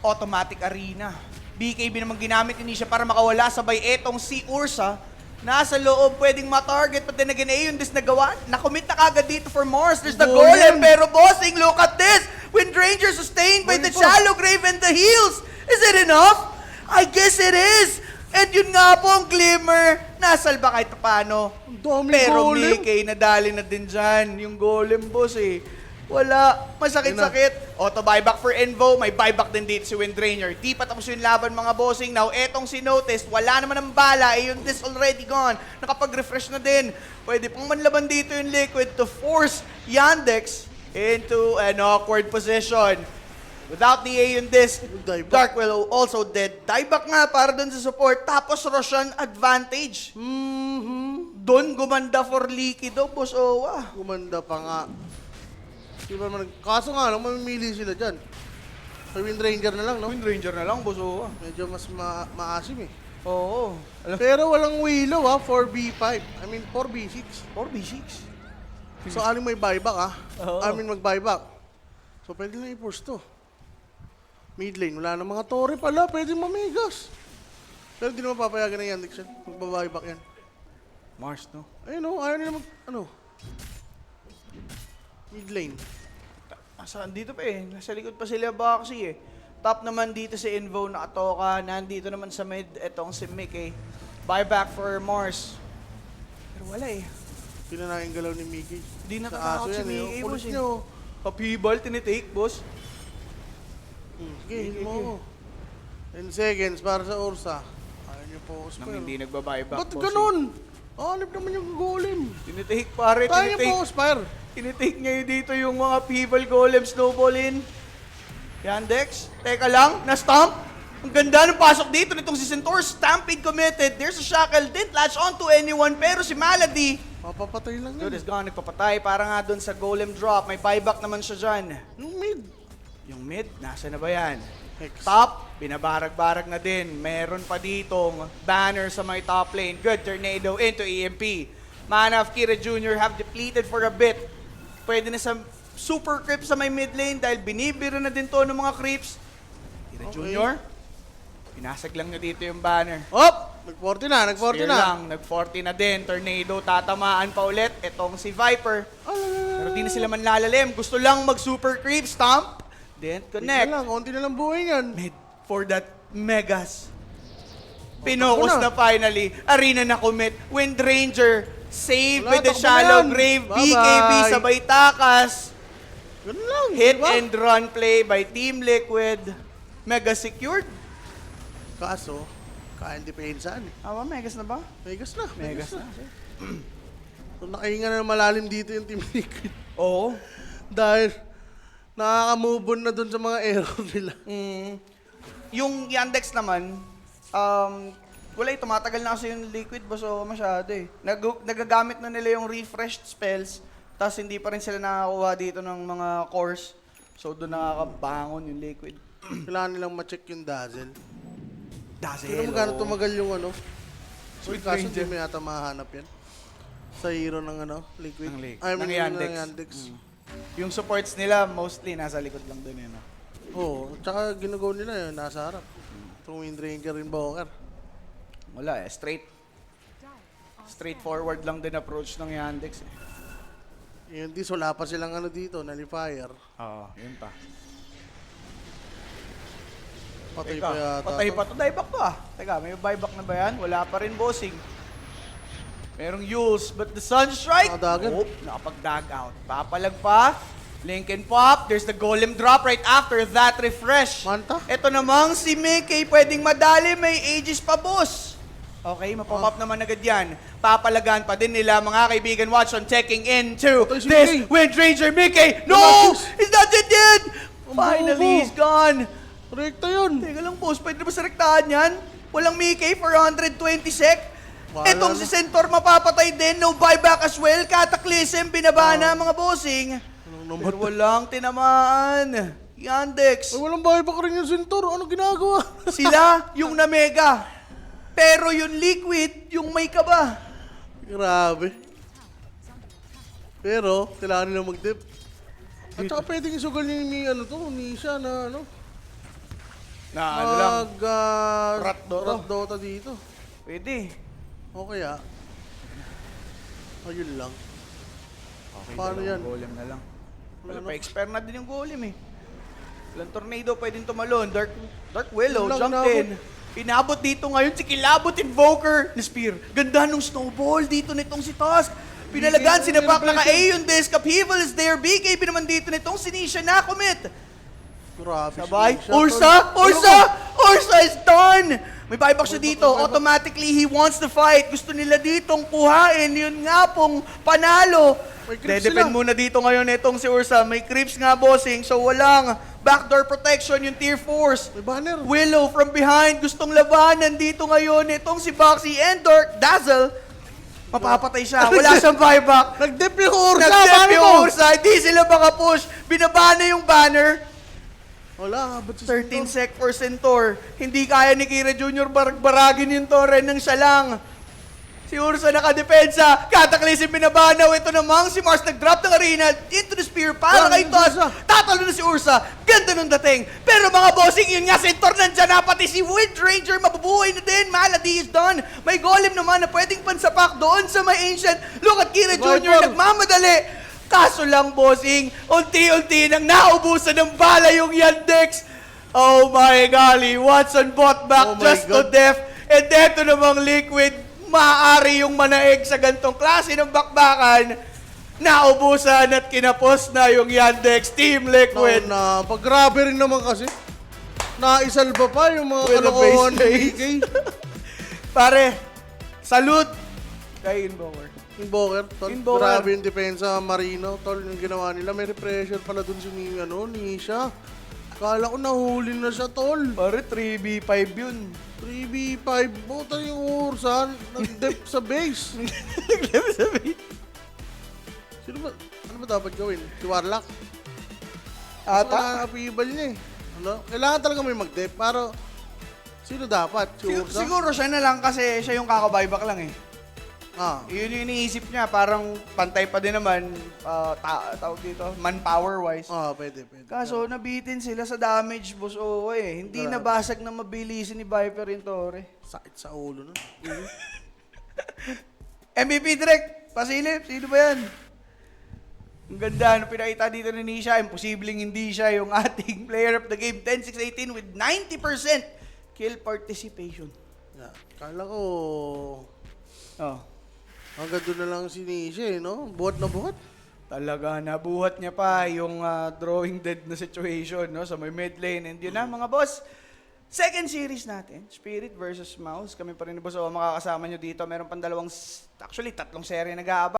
S2: Automatic arena. BKB naman ginamit ni Nisha para makawala. Sabay etong si Ursa. Nasa loob, pwedeng ma-target. But then again, yun this nagawa. Nakomit na kagad dito for Mars. There's the
S1: Golem.
S2: golem. Pero bossing, look at this! Windranger sustained by
S1: Uy,
S2: the
S1: po.
S2: Shallow Grave and the heals. Is it enough? I guess it is. And yun nga po ang Glimmer. Nasalba kahit paano.
S1: Ang daming
S2: Pero
S1: golem.
S2: Mickey, nadali na din dyan. Yung golem, boss eh. Wala. Masakit-sakit. Auto buyback for Envo. May buyback din dito si Windranger. Di pa tapos yung laban mga bossing. Now, etong si Notice, wala naman ang bala. Eh, yung this already gone. Nakapag-refresh na din. Pwede pang manlaban dito yung Liquid to force Yandex into an awkward position. Without the A yung disc,
S1: Dieback.
S2: Dark will also dead. Dieback nga para dun sa support. Tapos Roshan advantage. Doon gumanda for Leaky daw, boss Owa.
S1: Gumanda pa nga. Di ba naman, kaso nga lang, mamimili sila dyan. Sa Windranger na lang, no?
S2: Windranger na lang, boss Owa.
S1: Medyo mas maasim eh.
S2: Oo. Alam,
S1: Pero walang Willow 4B5. I mean 4B6.
S2: 4B6.
S1: So aling may buyback
S2: Oo.
S1: mag-buyback. So pwede na i-force to. Mid lane, wala na mga Torre pala, pwede mamigas. Pero di naman papayagan na Yandex yan. Mag-buyback yan.
S2: Mars, no?
S1: Ayun o, ayaw nila mid lane.
S2: Saan dito pa eh? Nasa likod pa sila Boxy eh. Top naman dito si Invo nakatoka. Nandito naman sa mid, etong si Mickey. Buyback for Mars. Pero wala eh.
S1: Pinanaing galaw ni Mickey.
S2: Hindi
S1: Sa
S2: natatakot
S1: aso
S2: si
S1: yan,
S2: Mickey,
S1: Kulit
S2: boss eh.
S1: nyo.
S2: Papibal, tinitake, boss.
S1: Sige, hit mo. 10 seconds para sa Ursa. Ayaw niyo po.
S2: Nang hindi nagba-buyback,
S1: Ba't
S2: boss.
S1: ganun? Hanip naman yung golem.
S2: Tinitake pare,
S1: Tayo niyo
S2: tinitake.
S1: po, Spire.
S2: Tinitake niya yun dito yung mga Pival Golem snowball in. Yandex, teka lang, na-stomp. Ang ganda ng pasok dito nitong si Centaur. Stampede committed. There's a shackle. Didn't latch on to anyone. Pero si Malady,
S1: Papapatay lang
S2: dude
S1: yun.
S2: is gone, nagpapatay. Para nga dun sa golem drop. May buyback naman siya dyan.
S1: Yung mid.
S2: Yung mid, nasa na ba yan?
S1: Hex.
S2: Top, binabarag-barag na din. Meron pa ditong banner sa may top lane. Good tornado into EMP. Mana of Kira Jr. have depleted for a bit. Pwede na sa super creep sa may mid lane dahil binibiro na din to ng mga creeps. Kira
S1: Okay.
S2: Jr. Pinasag lang na dito yung banner.
S1: Hop! Nag-40 na, nag-40
S2: Spear
S1: na.
S2: lang, nag-40 na din. Tornado, tatamaan pa ulit. Etong si Viper. Pero di na sila manlalalim. Gusto lang mag-super creep, stomp. Didn't
S1: Connect.
S2: connect.
S1: lang, konti na lang buhay yan.
S2: Mid for that Megas. Pinokos
S1: takbo na.
S2: na finally. Arena na commit. Windranger. Save
S1: Wala,
S2: with the
S1: takbo
S2: shallow
S1: na yan.
S2: grave.
S1: Bye-bye.
S2: BKB sabay takas.
S1: Ganun lang,
S2: Hit
S1: diba?
S2: and run play by Team Liquid. Mega secured.
S1: Kaso, kaya depensahan eh.
S2: Megas na ba?
S1: Megas na.
S2: Megas na.
S1: So, nakahinga na malalim dito yung Team Liquid.
S2: Oo.
S1: Dahil, nakaka-move on na dun sa mga error nila.
S2: Yung Yandex naman, wala eh, tumatagal na kasi yung Liquid so masyado eh. Nagagamit na nila yung refreshed spells, tapos hindi pa rin sila nakakuha dito ng mga cores. So doon nakakabangon yung Liquid.
S1: Kailangan nilang ma-check yung Dazzle.
S2: Dazzle.
S1: Pero magkano tumagal yung ano?
S2: Sweet
S1: Kaso hindi
S2: Ranger.
S1: mo yata mahanap yan. Sa hero ng ano, Liquid.
S2: Ng Liquid.
S1: I mean,
S2: Ng Yandex.
S1: ng Yandex.
S2: Yung supports nila, mostly nasa likod lang doon yun.
S1: Oo, tsaka ginagawa nila yun, nasa harap. Itong Windranger rin Boker.
S2: Wala eh, straightforward lang din approach ng Yandex eh.
S1: Yung dis, wala pa silang ano dito, nullifier.
S2: Oo, yun pa.
S1: Patay
S2: Teka,
S1: pa yata.
S2: patay
S1: to.
S2: pa to. Dieback pa. Teka, may buyback na ba yan? Wala pa rin, bossing. Merong Yules, but the Sunstrike.
S1: Nakadagan.
S2: Oh, nakapag-dag out. Papalag pa. Lincoln Pop. There's the Golem drop right after that refresh.
S1: Manta?
S2: Ito namang si Mickey pwedeng madali. May Aegis pa, boss. Okay, mapop-up naman agad yan. Papalagan pa din nila, mga kaibigan. Watch on checking into
S1: Patay si
S2: this
S1: Mickey.
S2: Windranger. Mickey! No!
S1: Lumatis.
S2: He's not dead yet!
S1: Ang
S2: Finally,
S1: bobo.
S2: he's gone.
S1: Rekta yun.
S2: Teka lang, boss. Pwede na ba sa rektahan yan? Walang Mickey for 120 sec.
S1: Wala
S2: Etong
S1: na.
S2: si Centaur mapapatay din. No buyback as well. Cataclysm, binaba na mga bossing.
S1: Anong
S2: Pero walang tinamaan. Yandex.
S1: Ay, walang buyback rin yung Centaur. Ano ginagawa?
S2: Sila yung na-mega. Pero yung Liquid, yung may kaba.
S1: Grabe. Pero, kailangan nila mag-dip. At saka pwedeng isugal ni ano to, ni siya na ano.
S2: Na ano lang.
S1: Rat
S2: Dota.
S1: Dota dito.
S2: Pwede.
S1: O kaya, ayun lang.
S2: Okay,
S1: Paano yan?
S2: Golem na lang. Wala
S1: Ano?
S2: pa, expire na din yung golem eh. Walang tornado, pwedeng tumalon. Dark Willow,
S1: Yun lang,
S2: jumped in. Inabot dito ngayon si Kilabot Invoker ni Spear. Ganda nung snowball dito nitong si Tusk. Pinalagan,
S1: BK,
S2: sinapak
S1: celebration.
S2: naka-A yung disc. Upheaval is there. BKB naman dito nitong si Nisha na commit.
S1: Grabe.
S2: Sabay.
S1: siya,
S2: Ursa is done! May buyback siya dito. Automatically, he wants to fight. Gusto nila ditong kuhain. Yun nga pong panalo.
S1: May creeps
S2: Dedepend
S1: sila.
S2: muna dito ngayon itong si Ursa. May creeps nga, bossing. So, walang backdoor protection yung tier 4s.
S1: May banner.
S2: Willow from behind. Gustong labanan dito ngayon itong si Boxy and Dark Dazzle. Mapapatay siya. Wala siyang buyback.
S1: Nag-dip yung Ursa.
S2: Nag-step
S1: paano
S2: yung
S1: to?
S2: Ursa. Hindi sila makapush. Binaba na yung banner.
S1: Wala, ba't si
S2: 13 sec for Centaur. Hindi kaya ni Kira Jr. baragin yung Torre ng siya lang. Si Ursa nakadepensa. Cataclysm binabanaw. Ito namang si Mars nag-drop ng arena into the spear para kay Toss.
S1: Ursa.
S2: Tatalo na si Ursa. Ganda ng dating. Pero mga bossing, yun nga, Centaur nandyan na. Pati si Wind Ranger mabubuhay na din. Malady is done. May golem naman na pwedeng pansapak doon sa may Ancient. Look at Kira Jr.
S1: Viper.
S2: nagmamadali. Kaso lang, bossing, unti-unti nang naubusan ng bala yung Yandex. Oh my golly, Watson bought back
S1: Oh my
S2: just to
S1: God.
S2: death. And eto namang Liquid, maaari yung manaig sa gantong klase ng bakbakan. Naubusan at kinapos na yung Yandex Team Liquid.
S1: Na, pag grabe rin naman kasi. Naisalba pa yung mga
S2: With a
S1: kalokohan
S2: base
S1: ni BK.
S2: Pare, salute kay Inbower.
S1: Invoker, tol.
S2: Invoker.
S1: Grabe yung depensa Marino, tol. Yung ginawa nila, may repressure pala dun si Nisha. Kala ko nahuli na siya, tol.
S2: Pare, 3v5 yun.
S1: 3v5, buta yung Ursa, nag-dep sa base. Sino ba? Ano ba dapat gawin? Si Warlock?
S2: Ata?
S1: Upheaval niya eh. Ano? Kailangan talaga may mag-dep. Pero, sino dapat? Si Ursa?
S2: Siguro siya na lang kasi siya yung kakabuyback lang eh.
S1: Ah.
S2: Yun yung iniisip niya, parang pantay pa din naman, tawag dito, manpower-wise.
S1: Pwede.
S2: Kaso nabitin sila sa damage, boss Owe eh. Hindi
S1: Grabe.
S2: nabasag na mabilisin ni Viper yung Torre.
S1: Sakit sa ulo nun.
S2: MVP direct, pasilip, sino ba yan? Ang ganda, ano pinakita dito ni Nisha, imposibleng hindi siya yung ating player of the game, 10-6-18 with 90% kill participation.
S1: Yeah. Kala ko,
S2: Oh.
S1: hanggang doon na lang si Nisha eh, no? Buhat na buhat.
S2: Talaga, nabuhat niya pa yung drawing dead na situation no, sa may mid lane. And yun na mga boss, second series natin, Spirit versus Mouse. Kami pa rin ni Boss O, makakasama nyo dito. Meron pang tatlong serye nag-aabang.